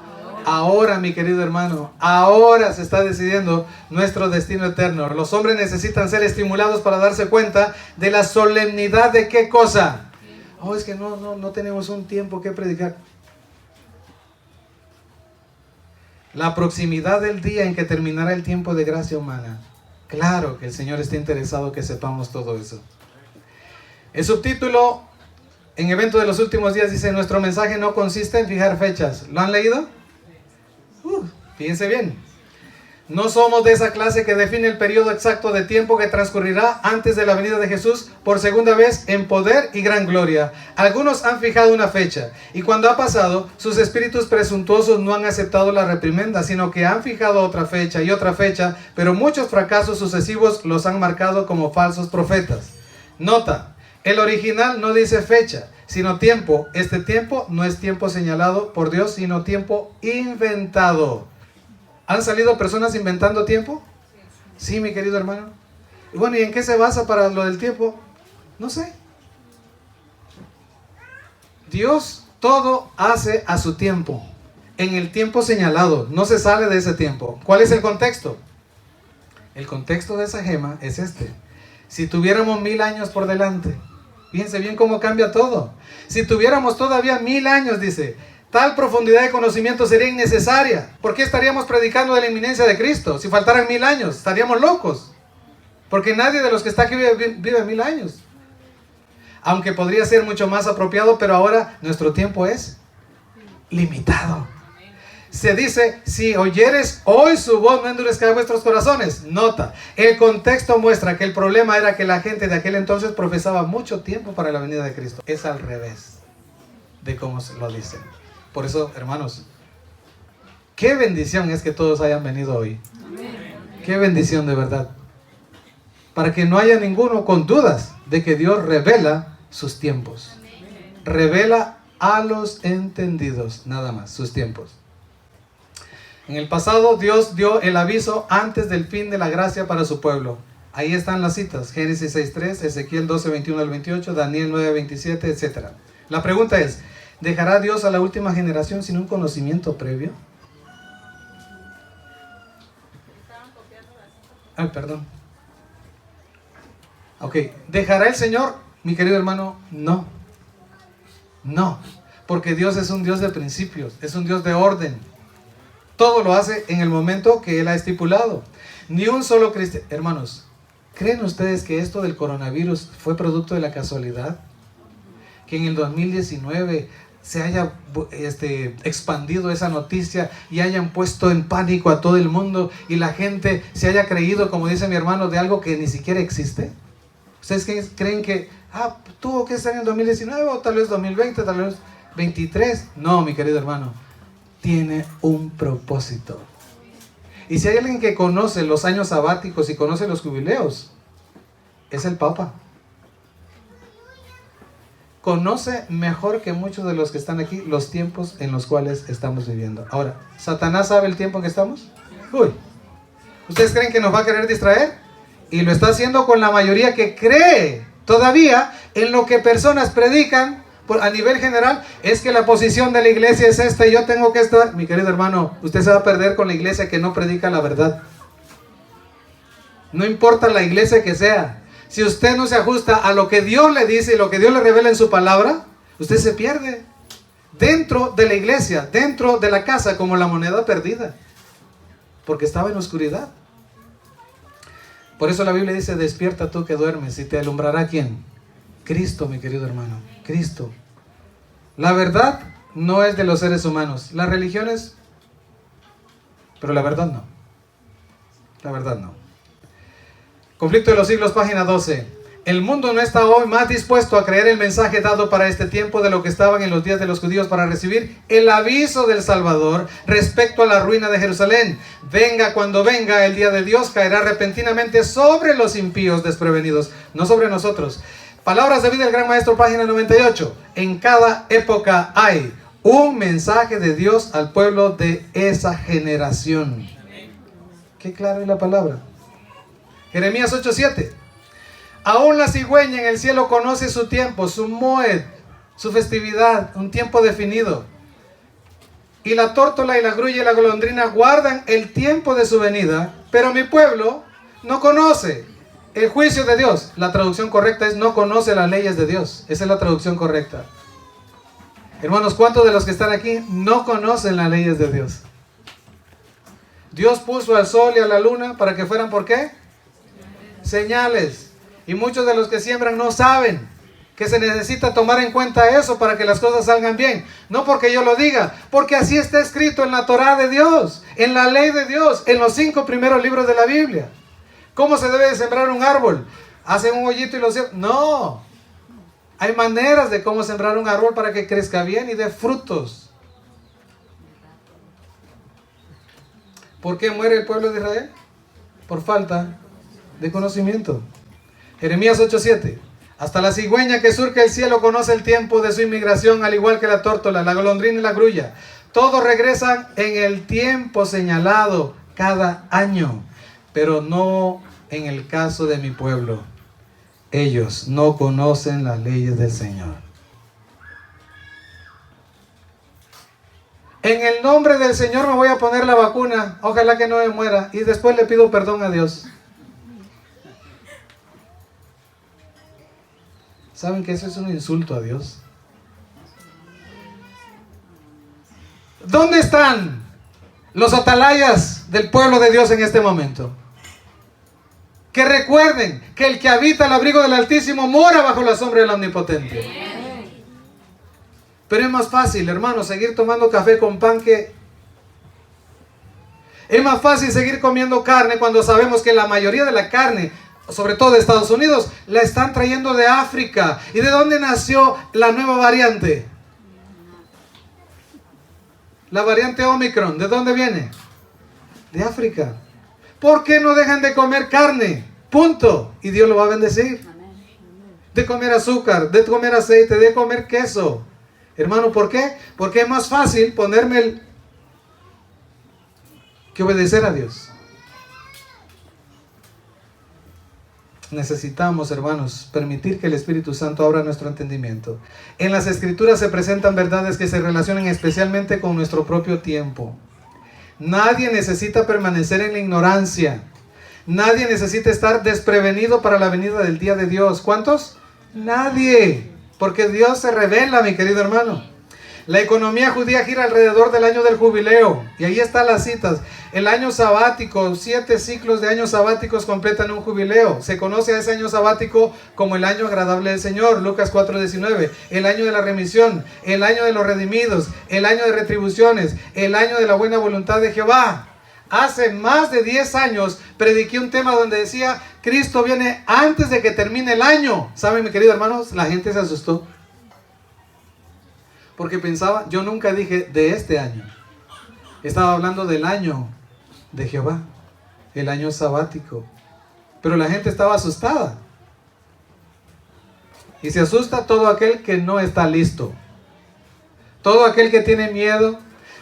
Ahora, mi querido hermano. Ahora se está decidiendo nuestro destino eterno. Los hombres necesitan ser estimulados para darse cuenta de la solemnidad de qué cosa. Oh, es que no tenemos un tiempo que predicar. La proximidad del día en que terminará el tiempo de gracia humana. Claro que el Señor está interesado que sepamos todo eso. El subtítulo En Evento de los Últimos Días dice, nuestro mensaje no consiste en fijar fechas. ¿Lo han leído? Fíjense bien. No somos de esa clase que define el periodo exacto de tiempo que transcurrirá antes de la venida de Jesús por segunda vez en poder y gran gloria. Algunos han fijado una fecha, y cuando ha pasado, sus espíritus presuntuosos no han aceptado la reprimenda, sino que han fijado otra fecha, pero muchos fracasos sucesivos los han marcado como falsos profetas. Nota, el original no dice fecha, sino tiempo. Este tiempo no es tiempo señalado por Dios, sino tiempo inventado. ¿Han salido personas inventando tiempo? Sí, mi querido hermano. Y bueno, ¿y en qué se basa para lo del tiempo? No sé. Dios todo hace a su tiempo, en el tiempo señalado, no se sale de ese tiempo. ¿Cuál es el contexto? El contexto de esa gema es este. Si tuviéramos 1000 años por delante, fíjense bien cómo cambia todo. Si tuviéramos todavía 1000 años, dice, tal profundidad de conocimiento sería innecesaria. ¿Por qué estaríamos predicando de la inminencia de Cristo? Si faltaran 1000 años, estaríamos locos. Porque nadie de los que está aquí vive 1000 años. Aunque podría ser mucho más apropiado, pero ahora nuestro tiempo es limitado. Se dice, si oyeres hoy su voz, no endurezcáis vuestros corazones. Nota, el contexto muestra que el problema era que la gente de aquel entonces profesaba mucho tiempo para la venida de Cristo. Es al revés de cómo se lo dicen. Por eso, hermanos, qué bendición es que todos hayan venido hoy. Qué bendición de verdad. Para que no haya ninguno con dudas de que Dios revela sus tiempos. Revela a los entendidos, nada más, sus tiempos. En el pasado Dios dio el aviso antes del fin de la gracia para su pueblo. Ahí están las citas, Génesis 6:3, Ezequiel 12:21 al 28, Daniel 9:27, etc. La pregunta es, ¿dejará Dios a la última generación sin un conocimiento previo? Ay, perdón. Ok, ¿dejará el Señor, mi querido hermano? No. No, porque Dios es un Dios de principios, es un Dios de orden. Todo lo hace en el momento que Él ha estipulado. Ni un solo cristiano. Hermanos, ¿creen ustedes que esto del coronavirus fue producto de la casualidad? Que en el 2019 se haya expandido esa noticia y hayan puesto en pánico a todo el mundo y la gente se haya creído, como dice mi hermano, de algo que ni siquiera existe. ¿Ustedes creen que tuvo que ser en el 2019 o tal vez 2020, tal vez 23? No, mi querido hermano, tiene un propósito. Y si hay alguien que conoce los años sabáticos y conoce los jubileos, es el Papa. Conoce mejor que muchos de los que están aquí los tiempos en los cuales estamos viviendo. Ahora, ¿Satanás sabe el tiempo en que estamos? Uy, ¿ustedes creen que nos va a querer distraer? Y lo está haciendo con la mayoría que cree todavía en lo que personas predican a nivel general. Es que la posición de la iglesia es esta y yo tengo que estar. Mi querido hermano, usted se va a perder con la iglesia que no predica la verdad. No importa la iglesia que sea. Si usted no se ajusta a lo que Dios le dice y lo que Dios le revela en su palabra, usted se pierde dentro de la iglesia, dentro de la casa, como la moneda perdida, porque estaba en oscuridad. Por eso la Biblia dice, despierta tú que duermes, y te alumbrará ¿quién? Cristo, mi querido hermano, Cristo. La verdad no es de los seres humanos, las religiones, pero la verdad no. La verdad no. Conflicto de los siglos, página 12. El mundo no está hoy más dispuesto a creer el mensaje dado para este tiempo de lo que estaban en los días de los judíos para recibir el aviso del Salvador respecto a la ruina de Jerusalén. Venga cuando venga, el día de Dios caerá repentinamente sobre los impíos desprevenidos, no sobre nosotros. Palabras de vida del Gran Maestro, página 98. En cada época hay un mensaje de Dios al pueblo de esa generación. Qué claro es la palabra. Jeremías 8:7. Aún la cigüeña en el cielo conoce su tiempo, su moed, su festividad, un tiempo definido. Y la tórtola y la grulla y la golondrina guardan el tiempo de su venida, pero mi pueblo no conoce el juicio de Dios. La traducción correcta es no conoce las leyes de Dios. Esa es la traducción correcta. Hermanos, ¿cuántos de los que están aquí no conocen las leyes de Dios? Dios puso al sol y a la luna para que fueran, ¿por qué? Señales. Y muchos de los que siembran no saben que se necesita tomar en cuenta eso para que las cosas salgan bien. No porque yo lo diga, porque así está escrito en la Torá de Dios, en la ley de Dios, en los 5 primeros libros de la Biblia. ¿Cómo se debe de sembrar un árbol? ¿Hacen un hoyito y lo siembran? No. Hay maneras de cómo sembrar un árbol para que crezca bien y dé frutos. ¿Por qué muere el pueblo de Israel? Por falta de conocimiento. Jeremías 8:7. Hasta la cigüeña que surca el cielo conoce el tiempo de su inmigración, al igual que la tórtola, la golondrina y la grulla. Todos regresan en el tiempo señalado cada año, pero no en el caso de mi pueblo. Ellos no conocen las leyes del Señor. En el nombre del Señor me voy a poner la vacuna, ojalá que no me muera, y después le pido perdón a Dios. ¿Saben que eso es un insulto a Dios? ¿Dónde están los atalayas del pueblo de Dios en este momento? Que recuerden que el que habita el abrigo del Altísimo mora bajo la sombra del Omnipotente. Pero es más fácil, hermano, seguir tomando café con pan que... Es más fácil seguir comiendo carne cuando sabemos que la mayoría de la carne, sobre todo de Estados Unidos, la están trayendo de África. ¿Y de dónde nació la nueva variante? La variante Omicron, ¿de dónde viene? De África. ¿Por qué no dejan de comer carne? Punto. Y Dios lo va a bendecir. De comer azúcar, de comer aceite, de comer queso. Hermano, ¿por qué? Porque es más fácil ponerme que obedecer a Dios. Necesitamos, hermanos, permitir que el Espíritu Santo abra nuestro entendimiento. En las Escrituras se presentan verdades que se relacionan especialmente con nuestro propio tiempo. Nadie necesita permanecer en la ignorancia. Nadie necesita estar desprevenido para la venida del día de Dios. ¿Cuántos? Nadie. Porque Dios se revela, mi querido hermano. La economía judía gira alrededor del año del jubileo. Y ahí están las citas. El año sabático, 7 ciclos de años sabáticos completan un jubileo. Se conoce a ese año sabático como el año agradable del Señor, Lucas 4:19. El año de la remisión, el año de los redimidos, el año de retribuciones, el año de la buena voluntad de Jehová. Hace más de 10 años prediqué un tema donde decía, Cristo viene antes de que termine el año. ¿Saben, mi querido hermanos? La gente se asustó. Porque pensaba, yo nunca dije de este año. Estaba hablando del año de Jehová, el año sabático. Pero la gente estaba asustada. Y se asusta todo aquel que no está listo. Todo aquel que tiene miedo.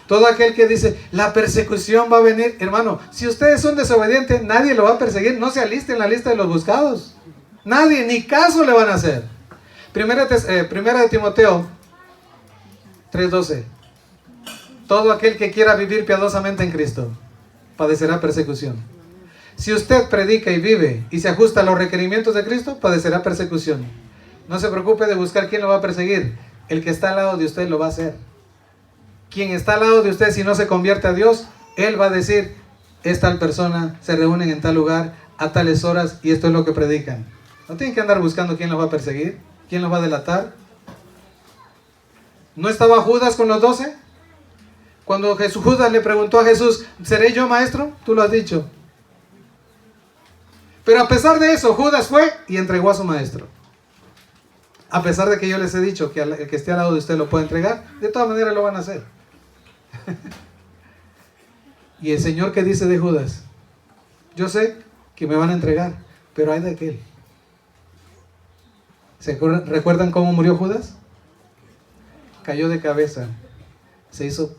Todo aquel que dice, la persecución va a venir. Hermano, si ustedes son desobedientes, nadie lo va a perseguir. No se aliste en la lista de los buscados. Nadie, ni caso le van a hacer. Primera de Timoteo 3:12. Todo aquel que quiera vivir piadosamente en Cristo padecerá persecución. Si usted predica y vive y se ajusta a los requerimientos de Cristo, padecerá persecución. No se preocupe de buscar quién lo va a perseguir. El que está al lado de usted lo va a hacer. Quien está al lado de usted, si no se convierte a Dios, Él va a decir, es tal persona, se reúnen en tal lugar, a tales horas, y esto es lo que predican. No tienen que andar buscando quién los va a perseguir, quién los va a delatar. ¿No estaba Judas con los 12? Cuando Judas le preguntó a Jesús, ¿seré yo maestro? Tú lo has dicho. Pero a pesar de eso, Judas fue y entregó a su maestro. A pesar de que yo les he dicho que el que esté al lado de usted lo puede entregar, de todas maneras lo van a hacer. Y el Señor, ¿qué dice de Judas? Yo sé que me van a entregar, pero hay de aquel. ¿Recuerdan cómo murió Judas? Cayó de cabeza. Se hizo...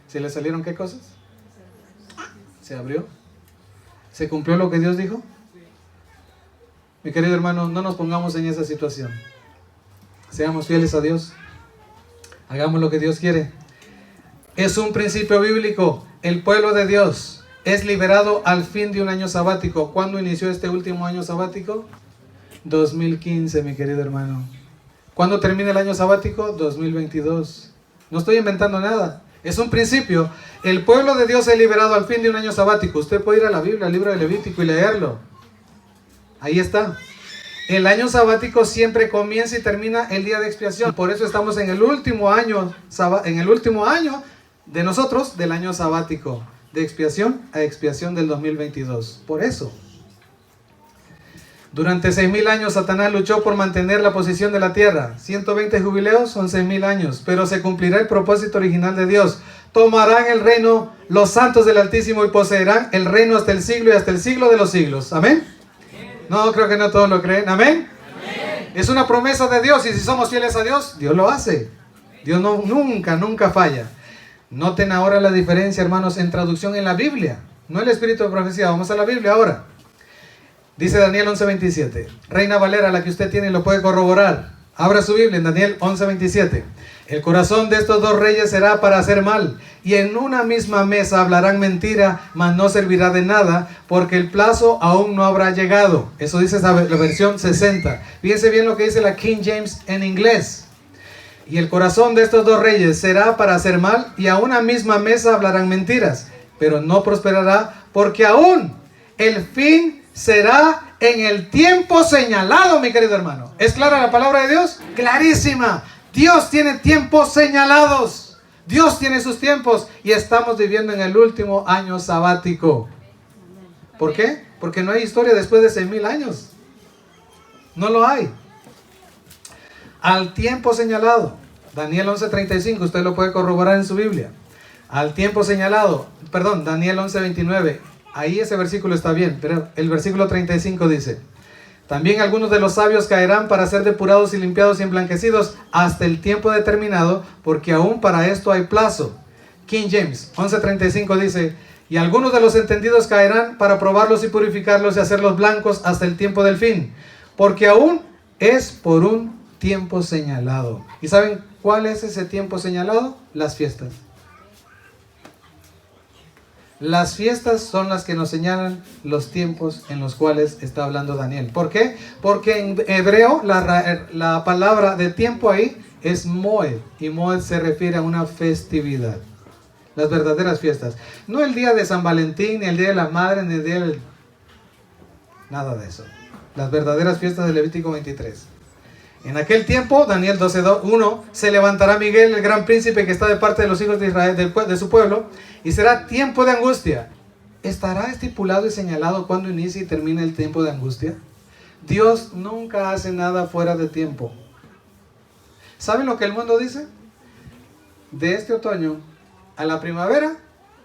¿Se le salieron qué cosas? Se abrió. ¿Se cumplió lo que Dios dijo? Mi querido hermano, no nos pongamos en esa situación. Seamos fieles a Dios. Hagamos lo que Dios quiere. Es un principio bíblico. El pueblo de Dios es liberado al fin de un año sabático. ¿Cuándo inició este último año sabático? 2015, mi querido hermano. ¿Cuándo termina el año sabático? 2022. No estoy inventando nada. Es un principio. El pueblo de Dios es liberado al fin de un año sabático. Usted puede ir a la Biblia, al libro de Levítico, y leerlo. Ahí está. El año sabático siempre comienza y termina el día de expiación. Por eso estamos en el último año de nosotros del año sabático, de expiación a expiación del 2022. Por eso. Durante 6,000 años Satanás luchó por mantener la posición de la tierra. 120 jubileos son 6,000 años, pero se cumplirá el propósito original de Dios. Tomarán el reino los santos del Altísimo y poseerán el reino hasta el siglo y hasta el siglo de los siglos. ¿Amén? No, creo que no todos lo creen. ¿Amén? Amén. Es una promesa de Dios y si somos fieles a Dios, Dios lo hace. Dios nunca falla. Noten ahora la diferencia, hermanos, en traducción en la Biblia. No el espíritu de profecía. Vamos a la Biblia ahora. Dice Daniel 11:27. Reina Valera, la que usted tiene, lo puede corroborar. Abra su Biblia en Daniel 11:27. El corazón de estos dos reyes será para hacer mal, y en una misma mesa hablarán mentira, mas no servirá de nada, porque el plazo aún no habrá llegado. Eso dice la versión 60. Fíjense bien lo que dice la King James en inglés. Y el corazón de estos dos reyes será para hacer mal, y a una misma mesa hablarán mentiras, pero no prosperará, porque aún el fin será en el tiempo señalado, mi querido hermano. ¿Es clara la palabra de Dios? Clarísima. Dios tiene tiempos señalados. Dios tiene sus tiempos y estamos viviendo en el último año sabático. ¿Por qué? Porque no hay historia después de 6,000 años. No lo hay. Al tiempo señalado. Daniel 11:35, usted lo puede corroborar en su Biblia. Al tiempo señalado. Perdón, Daniel 11:29. Ahí ese versículo está bien, pero el versículo 35 dice: también algunos de los sabios caerán para ser depurados y limpiados y emblanquecidos hasta el tiempo determinado, porque aún para esto hay plazo. King James 11:35 dice: y algunos de los entendidos caerán para probarlos y purificarlos y hacerlos blancos hasta el tiempo del fin, porque aún es por un tiempo señalado. ¿Y saben cuál es ese tiempo señalado? Las fiestas. Las fiestas son las que nos señalan los tiempos en los cuales está hablando Daniel. ¿Por qué? Porque en hebreo la palabra de tiempo ahí es Moed. Y Moed se refiere a una festividad. Las verdaderas fiestas. No el día de San Valentín, ni el día de la madre, ni el día del... nada de eso. Las verdaderas fiestas de Levítico 23. En aquel tiempo, Daniel 12:1, se levantará Miguel, el gran príncipe que está de parte de los hijos de Israel, de su pueblo, y será tiempo de angustia. ¿Estará estipulado y señalado cuándo inicia y termina el tiempo de angustia? Dios nunca hace nada fuera de tiempo. ¿Saben lo que el mundo dice? De este otoño a la primavera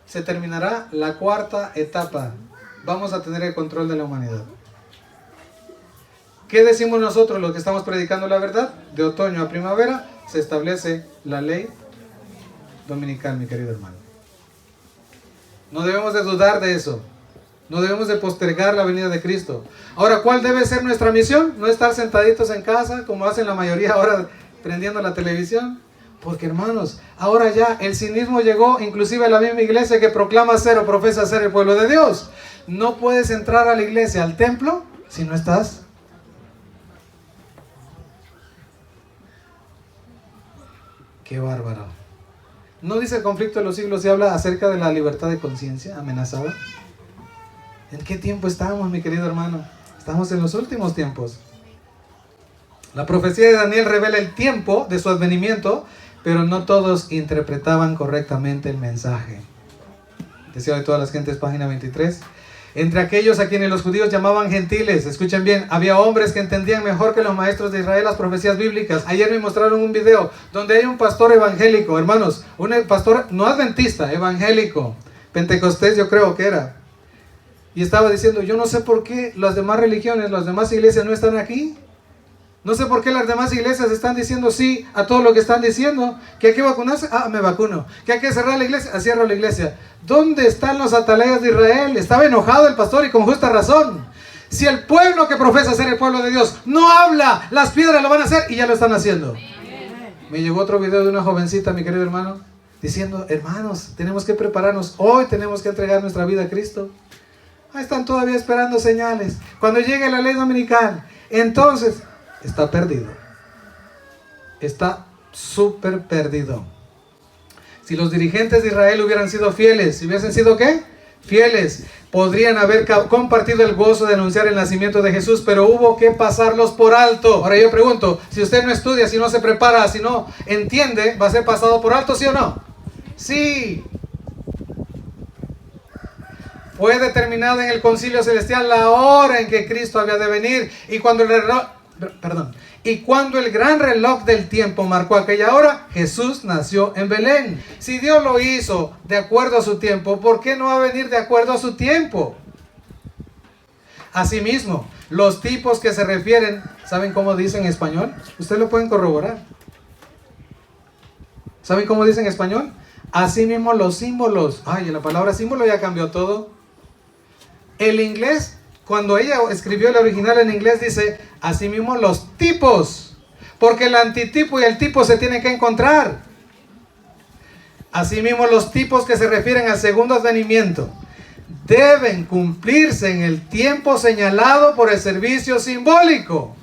se terminará la cuarta etapa. Vamos a tener el control de la humanidad. ¿Qué decimos nosotros los que estamos predicando la verdad? De otoño a primavera se establece la ley dominical, mi querido hermano. No debemos de dudar de eso. No debemos de postergar la venida de Cristo. Ahora, ¿cuál debe ser nuestra misión? No estar sentaditos en casa, como hacen la mayoría ahora, prendiendo la televisión. Porque, hermanos, ahora ya el cinismo llegó inclusive a la misma iglesia que proclama ser o profesa ser el pueblo de Dios. No puedes entrar a la iglesia, al templo, si no estás. Qué bárbaro. ¿No dice el conflicto de los siglos y habla acerca de la libertad de conciencia amenazada? ¿En qué tiempo estamos, mi querido hermano? Estamos en los últimos tiempos. La profecía de Daniel revela el tiempo de su advenimiento, pero no todos interpretaban correctamente el mensaje. Deseo de todas las gentes, página 23. Entre aquellos a quienes los judíos llamaban gentiles, escuchen bien, había hombres que entendían mejor que los maestros de Israel las profecías bíblicas. Ayer me mostraron un video donde hay un pastor evangélico, hermanos, un pastor no adventista, evangélico, pentecostés yo creo que era. Y estaba diciendo, yo no sé por qué las demás religiones, las demás iglesias no están aquí. No sé por qué las demás iglesias están diciendo sí a todo lo que están diciendo. Que hay que vacunarse, me vacuno. Que hay que cerrar la iglesia, cierro la iglesia. ¿Dónde están los atalayas de Israel? Estaba enojado el pastor y con justa razón. Si el pueblo que profesa ser el pueblo de Dios no habla, las piedras lo van a hacer y ya lo están haciendo. Me llegó otro video de una jovencita, mi querido hermano, diciendo, hermanos, tenemos que prepararnos. Hoy tenemos que entregar nuestra vida a Cristo. Ahí están todavía esperando señales. Cuando llegue la ley dominical, entonces... está perdido. Está súper perdido. Si los dirigentes de Israel hubieran sido fieles, si hubiesen sido ¿qué? fieles podrían haber compartido el gozo de anunciar el nacimiento de Jesús, pero hubo que pasarlos por alto. Ahora yo pregunto, si usted no estudia, si no se prepara, si no entiende, ¿va a ser pasado por alto, sí o no? Sí. Fue determinada en el concilio celestial la hora en que Cristo había de venir, y cuando el gran reloj del tiempo marcó aquella hora, Jesús nació en Belén. Si Dios lo hizo de acuerdo a su tiempo, ¿por qué no va a venir de acuerdo a su tiempo? Asimismo, los tipos que se refieren, ¿saben cómo dicen en español? Ustedes lo pueden corroborar. ¿Saben cómo dicen en español? Asimismo, los símbolos. Ay, la palabra símbolo ya cambió todo. El inglés, cuando ella escribió el original en inglés, dice, asimismo los tipos, porque el antitipo y el tipo se tienen que encontrar. Asimismo los tipos que se refieren al segundo advenimiento deben cumplirse en el tiempo señalado por el servicio simbólico.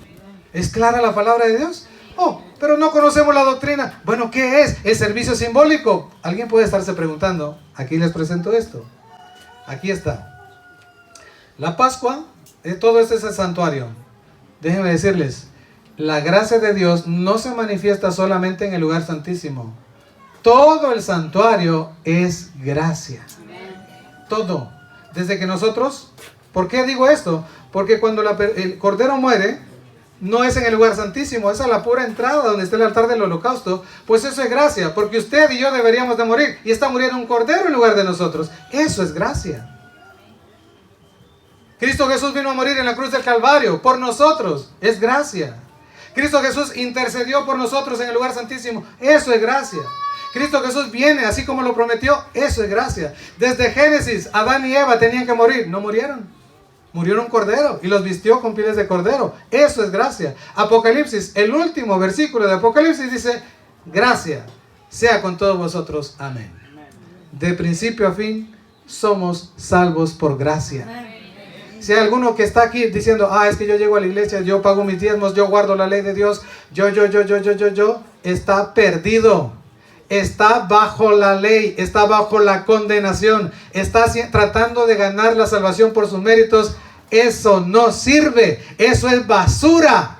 ¿Es clara la palabra de Dios? Oh, pero no conocemos la doctrina. Bueno, ¿qué es el servicio simbólico? Alguien puede estarse preguntando. Aquí les presento esto. Aquí está. La Pascua, todo esto es el santuario. Déjenme decirles, la gracia de Dios no se manifiesta solamente en el lugar santísimo. Todo el santuario es gracia. Todo. Desde que nosotros, ¿por qué digo esto? Porque cuando el cordero muere, no es en el lugar santísimo, es a la pura entrada donde está el altar del holocausto. Pues eso es gracia, porque usted y yo deberíamos de morir, y está muriendo un cordero en lugar de nosotros. Eso es gracia. Cristo Jesús vino a morir en la cruz del Calvario por nosotros, es gracia. Cristo Jesús intercedió por nosotros en el lugar santísimo, eso es gracia. Cristo Jesús viene así como lo prometió, eso es gracia. Desde Génesis, Adán y Eva tenían que morir, no murieron. Murió un cordero y los vistió con pieles de cordero, eso es gracia. Apocalipsis, el último versículo de Apocalipsis dice, gracia sea con todos vosotros, amén. De principio a fin, somos salvos por gracia. Si hay alguno que está aquí diciendo, es que yo llego a la iglesia, yo pago mis diezmos, yo guardo la ley de Dios, yo, está perdido. Está bajo la ley, está bajo la condenación, está tratando de ganar la salvación por sus méritos. Eso no sirve, eso es basura.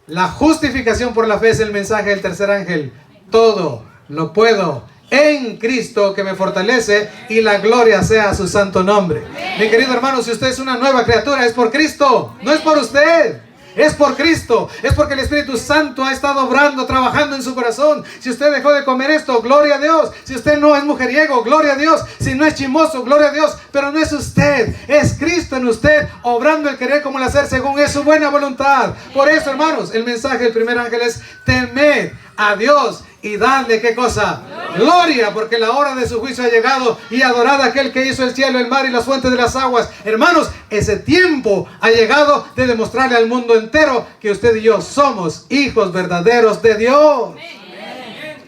La justificación por la fe es el mensaje del tercer ángel. Todo lo puedo en Cristo que me fortalece, y la gloria sea a su santo nombre. Mi querido hermano, si usted es una nueva criatura, es por Cristo, no es por usted. Es por Cristo, es porque el Espíritu Santo ha estado obrando, trabajando en su corazón. Si usted dejó de comer esto, gloria a Dios. Si usted no es mujeriego, gloria a Dios. Si no es chismoso, gloria a Dios. Pero no es usted, es Cristo en usted, obrando el querer como el hacer según es su buena voluntad. Por eso, hermanos, el mensaje del primer ángel es: temed a Dios y dadle, ¿qué cosa? Gloria, porque la hora de su juicio ha llegado, y adorad a aquel que hizo el cielo, el mar y las fuentes de las aguas. Hermanos, ese tiempo ha llegado de demostrarle al mundo entero que usted y yo somos hijos verdaderos de Dios.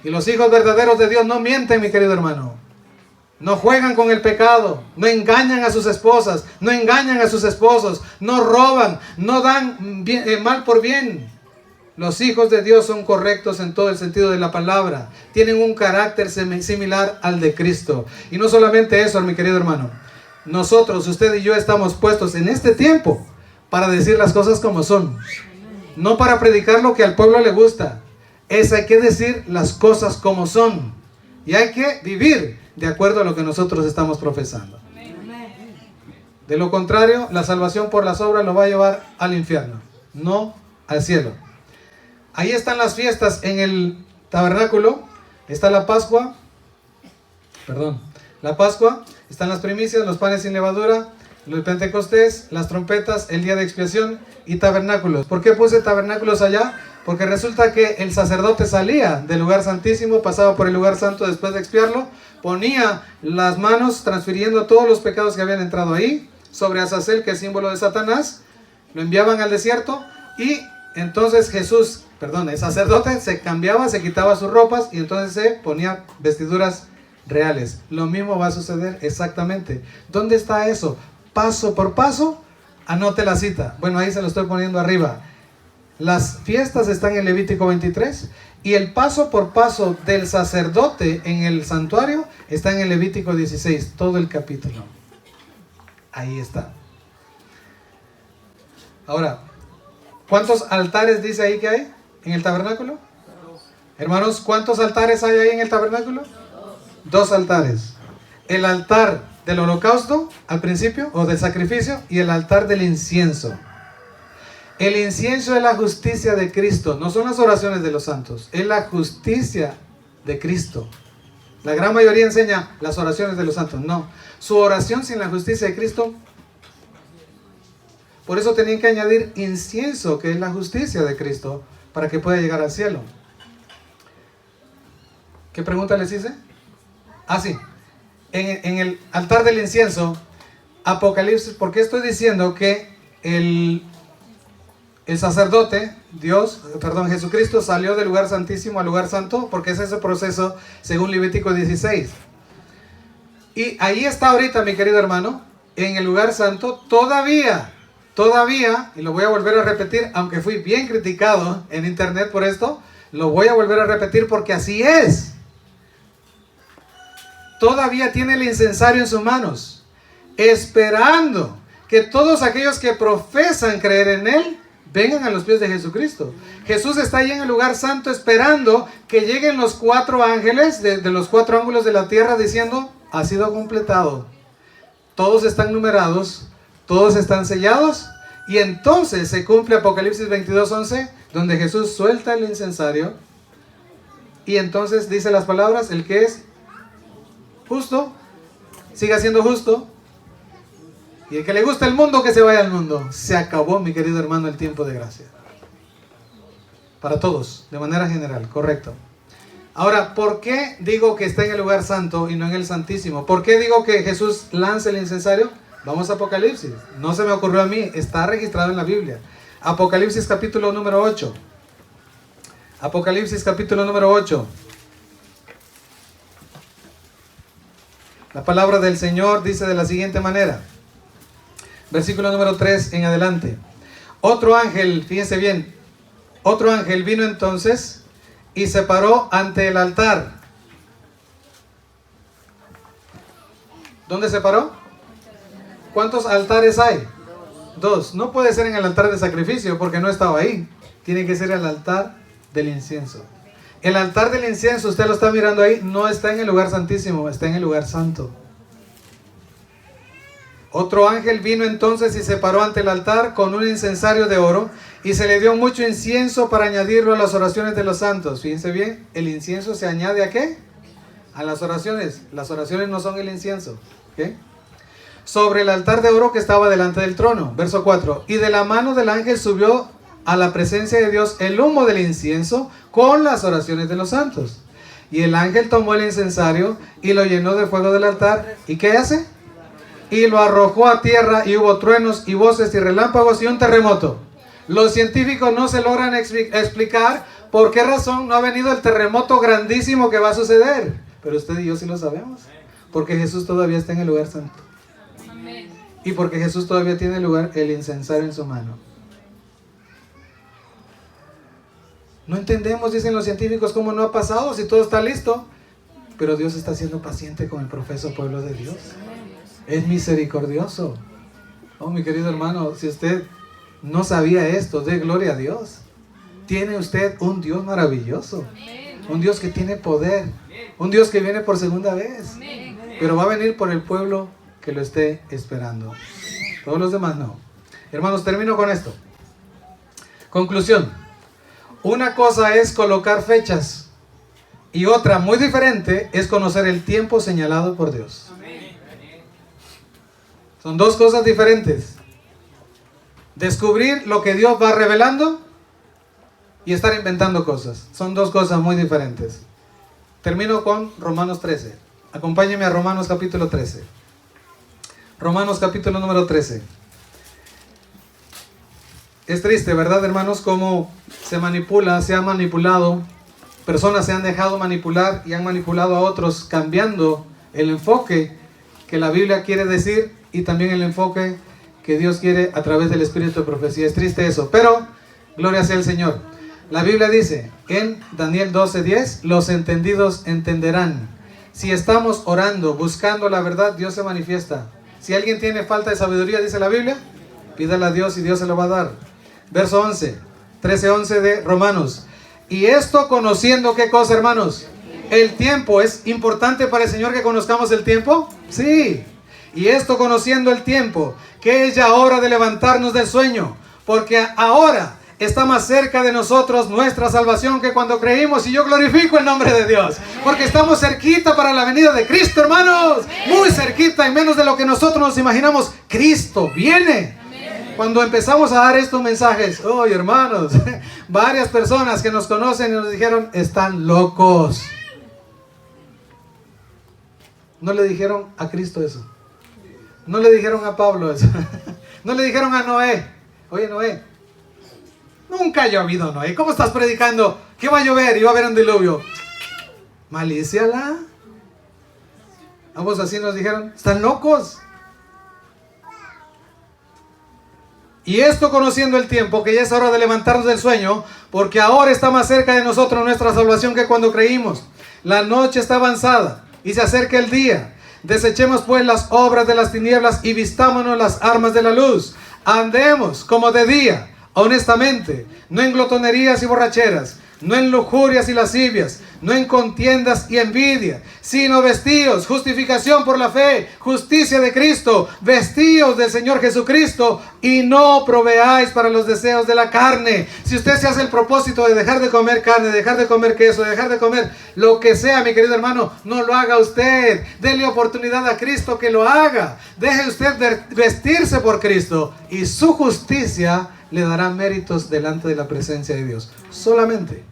Y los hijos verdaderos de Dios no mienten, mi querido hermano. No juegan con el pecado, no engañan a sus esposas, no engañan a sus esposos, no roban, no dan mal por bien. Los hijos de Dios son correctos en todo el sentido de la palabra. Tienen un carácter similar al de Cristo. Y no solamente eso, mi querido hermano. Nosotros, usted y yo, estamos puestos en este tiempo para decir las cosas como son. No para predicar lo que al pueblo le gusta. Hay que decir las cosas como son. Y hay que vivir de acuerdo a lo que nosotros estamos profesando. De lo contrario, la salvación por las obras lo va a llevar al infierno, no al cielo. Ahí están las fiestas en el tabernáculo. Está la Pascua. La Pascua. Están las primicias, los panes sin levadura, los Pentecostés, las trompetas, el día de expiación y tabernáculos. ¿Por qué puse tabernáculos allá? Porque resulta que el sacerdote salía del lugar santísimo, pasaba por el lugar santo después de expiarlo, ponía las manos transfiriendo todos los pecados que habían entrado ahí sobre Azazel, que es símbolo de Satanás. Lo enviaban al desierto, y entonces el sacerdote se cambiaba, se quitaba sus ropas, y entonces se ponía vestiduras reales. Lo mismo va a suceder exactamente. ¿Dónde está eso? Paso por paso, anote la cita. Bueno, ahí se lo estoy poniendo arriba. Las fiestas están en Levítico 23, Y el paso por paso del sacerdote en el santuario está en el Levítico 16, todo el capítulo. Ahí está. Ahora, ¿cuántos altares dice ahí que hay en el tabernáculo? Hermanos, ¿cuántos altares hay ahí en el tabernáculo? 2 altares. El altar del holocausto al principio, o del sacrificio, y el altar del incienso. El incienso es la justicia de Cristo, no son las oraciones de los santos, es la justicia de Cristo. La gran mayoría enseña las oraciones de los santos, no. Su oración sin la justicia de Cristo, por eso tenían que añadir incienso, que es la justicia de Cristo, para que pueda llegar al cielo. ¿Qué pregunta les hice? Ah, sí. En el altar del incienso, Apocalipsis, ¿por qué estoy diciendo que el sacerdote, Jesucristo salió del lugar santísimo al lugar santo? Porque es ese proceso según Levítico 16. Y ahí está ahorita, mi querido hermano, en el lugar santo, todavía, y lo voy a volver a repetir, aunque fui bien criticado en internet por esto, lo voy a volver a repetir porque así es. Todavía tiene el incensario en sus manos, esperando que todos aquellos que profesan creer en Él vengan a los pies de Jesucristo. Jesús está ahí en el lugar santo esperando que lleguen los 4 ángeles de los 4 ángulos de la tierra diciendo, ha sido completado. Todos están numerados, todos están sellados, y entonces se cumple Apocalipsis 22:11, donde Jesús suelta el incensario, y entonces dice las palabras, el que es justo, siga siendo justo, y el que le gusta el mundo, que se vaya al mundo. Se acabó, mi querido hermano, el tiempo de gracia. Para todos, de manera general, correcto. Ahora, ¿por qué digo que está en el lugar santo y no en el santísimo? ¿Por qué digo que Jesús lanza el incensario? Vamos a Apocalipsis. No se me ocurrió a mí, está registrado en la Biblia. Apocalipsis capítulo número 8. Apocalipsis capítulo número 8. La palabra del Señor dice de la siguiente manera. Versículo número 3 en adelante. Otro ángel, fíjense bien, otro ángel vino entonces y se paró ante el altar. ¿Dónde se paró? ¿Cuántos altares hay? 2. No puede ser en el altar de sacrificio porque no estaba ahí. Tiene que ser el altar del incienso. El altar del incienso, usted lo está mirando ahí, no está en el lugar santísimo, está en el lugar santo. Otro ángel vino entonces y se paró ante el altar con un incensario de oro y se le dio mucho incienso para añadirlo a las oraciones de los santos. Fíjense bien, el incienso se añade ¿a qué? A las oraciones. Las oraciones no son el incienso. ¿Okay? Sobre el altar de oro que estaba delante del trono. Verso 4. Y de la mano del ángel subió a la presencia de Dios el humo del incienso con las oraciones de los santos. Y el ángel tomó el incensario y lo llenó de fuego del altar. ¿Y qué hace? Y lo arrojó a tierra y hubo truenos y voces y relámpagos y un terremoto. Los científicos no se logran explicar por qué razón no ha venido el terremoto grandísimo que va a suceder. Pero usted y yo sí lo sabemos. Porque Jesús todavía está en el lugar santo. Y porque Jesús todavía tiene el incensario en su mano. No entendemos, dicen los científicos, cómo no ha pasado si todo está listo. Pero Dios está siendo paciente con el profeso pueblo de Dios. Es misericordioso. Oh, mi querido hermano, si usted no sabía esto, dé gloria a Dios. Tiene usted un Dios maravilloso. Un Dios que tiene poder. Un Dios que viene por segunda vez. Pero va a venir por el pueblo que lo esté esperando. Todos los demás no. Hermanos, termino con esto. Conclusión. Una cosa es colocar fechas y otra muy diferente es conocer el tiempo señalado por Dios. Son 2 cosas diferentes. Descubrir lo que Dios va revelando y estar inventando cosas. Son 2 cosas muy diferentes. Termino con Romanos 13. Acompáñenme a Romanos capítulo 13. Romanos capítulo número 13. Es triste, ¿verdad, hermanos? Cómo se ha manipulado. Personas se han dejado manipular y han manipulado a otros, cambiando el enfoque que la Biblia quiere decir y también el enfoque que Dios quiere a través del espíritu de profecía. Es triste eso, pero gloria sea el Señor. La Biblia dice en Daniel 12:10, los entendidos entenderán. Si estamos orando, buscando la verdad, Dios se manifiesta. Si alguien tiene falta de sabiduría, dice la Biblia, pídale a Dios y Dios se lo va a dar. Verso 11, 13:11 de Romanos. Y esto conociendo, ¿qué cosa, hermanos? El tiempo. ¿Es importante para el Señor que conozcamos el tiempo? Sí. Y esto conociendo el tiempo, que es ya hora de levantarnos del sueño, porque ahora está más cerca de nosotros nuestra salvación que cuando creímos. Y yo glorifico el nombre de Dios, porque estamos cerquita para la venida de Cristo, hermanos. Muy cerquita, y menos de lo que nosotros nos imaginamos. Cristo viene. Cuando empezamos a dar estos mensajes, hermanos, varias personas que nos conocen y nos dijeron, están locos. No le dijeron a Cristo eso. No le dijeron a Pablo eso. No le dijeron a Noé. Oye, Noé, nunca ha llovido, Noé. ¿Cómo estás predicando? ¿Qué va a llover? Y va a haber un diluvio. Malíciala. Ambos así nos dijeron. Están locos. Y esto conociendo el tiempo, que ya es hora de levantarnos del sueño, porque ahora está más cerca de nosotros nuestra salvación que cuando creímos. La noche está avanzada y se acerca el día. Desechemos pues las obras de las tinieblas y vistámonos las armas de la luz. Andemos como de día, honestamente, no en glotonerías y borracheras, no en lujurias y lascivias, no en contiendas y envidia, sino vestidos, justificación por la fe, justicia de Cristo, vestidos del Señor Jesucristo, y no proveáis para los deseos de la carne. Si usted se hace el propósito de dejar de comer carne, dejar de comer queso, dejar de comer lo que sea, mi querido hermano, no lo haga usted. Dele oportunidad a Cristo que lo haga. Deje usted de vestirse por Cristo, y su justicia le dará méritos delante de la presencia de Dios. Solamente.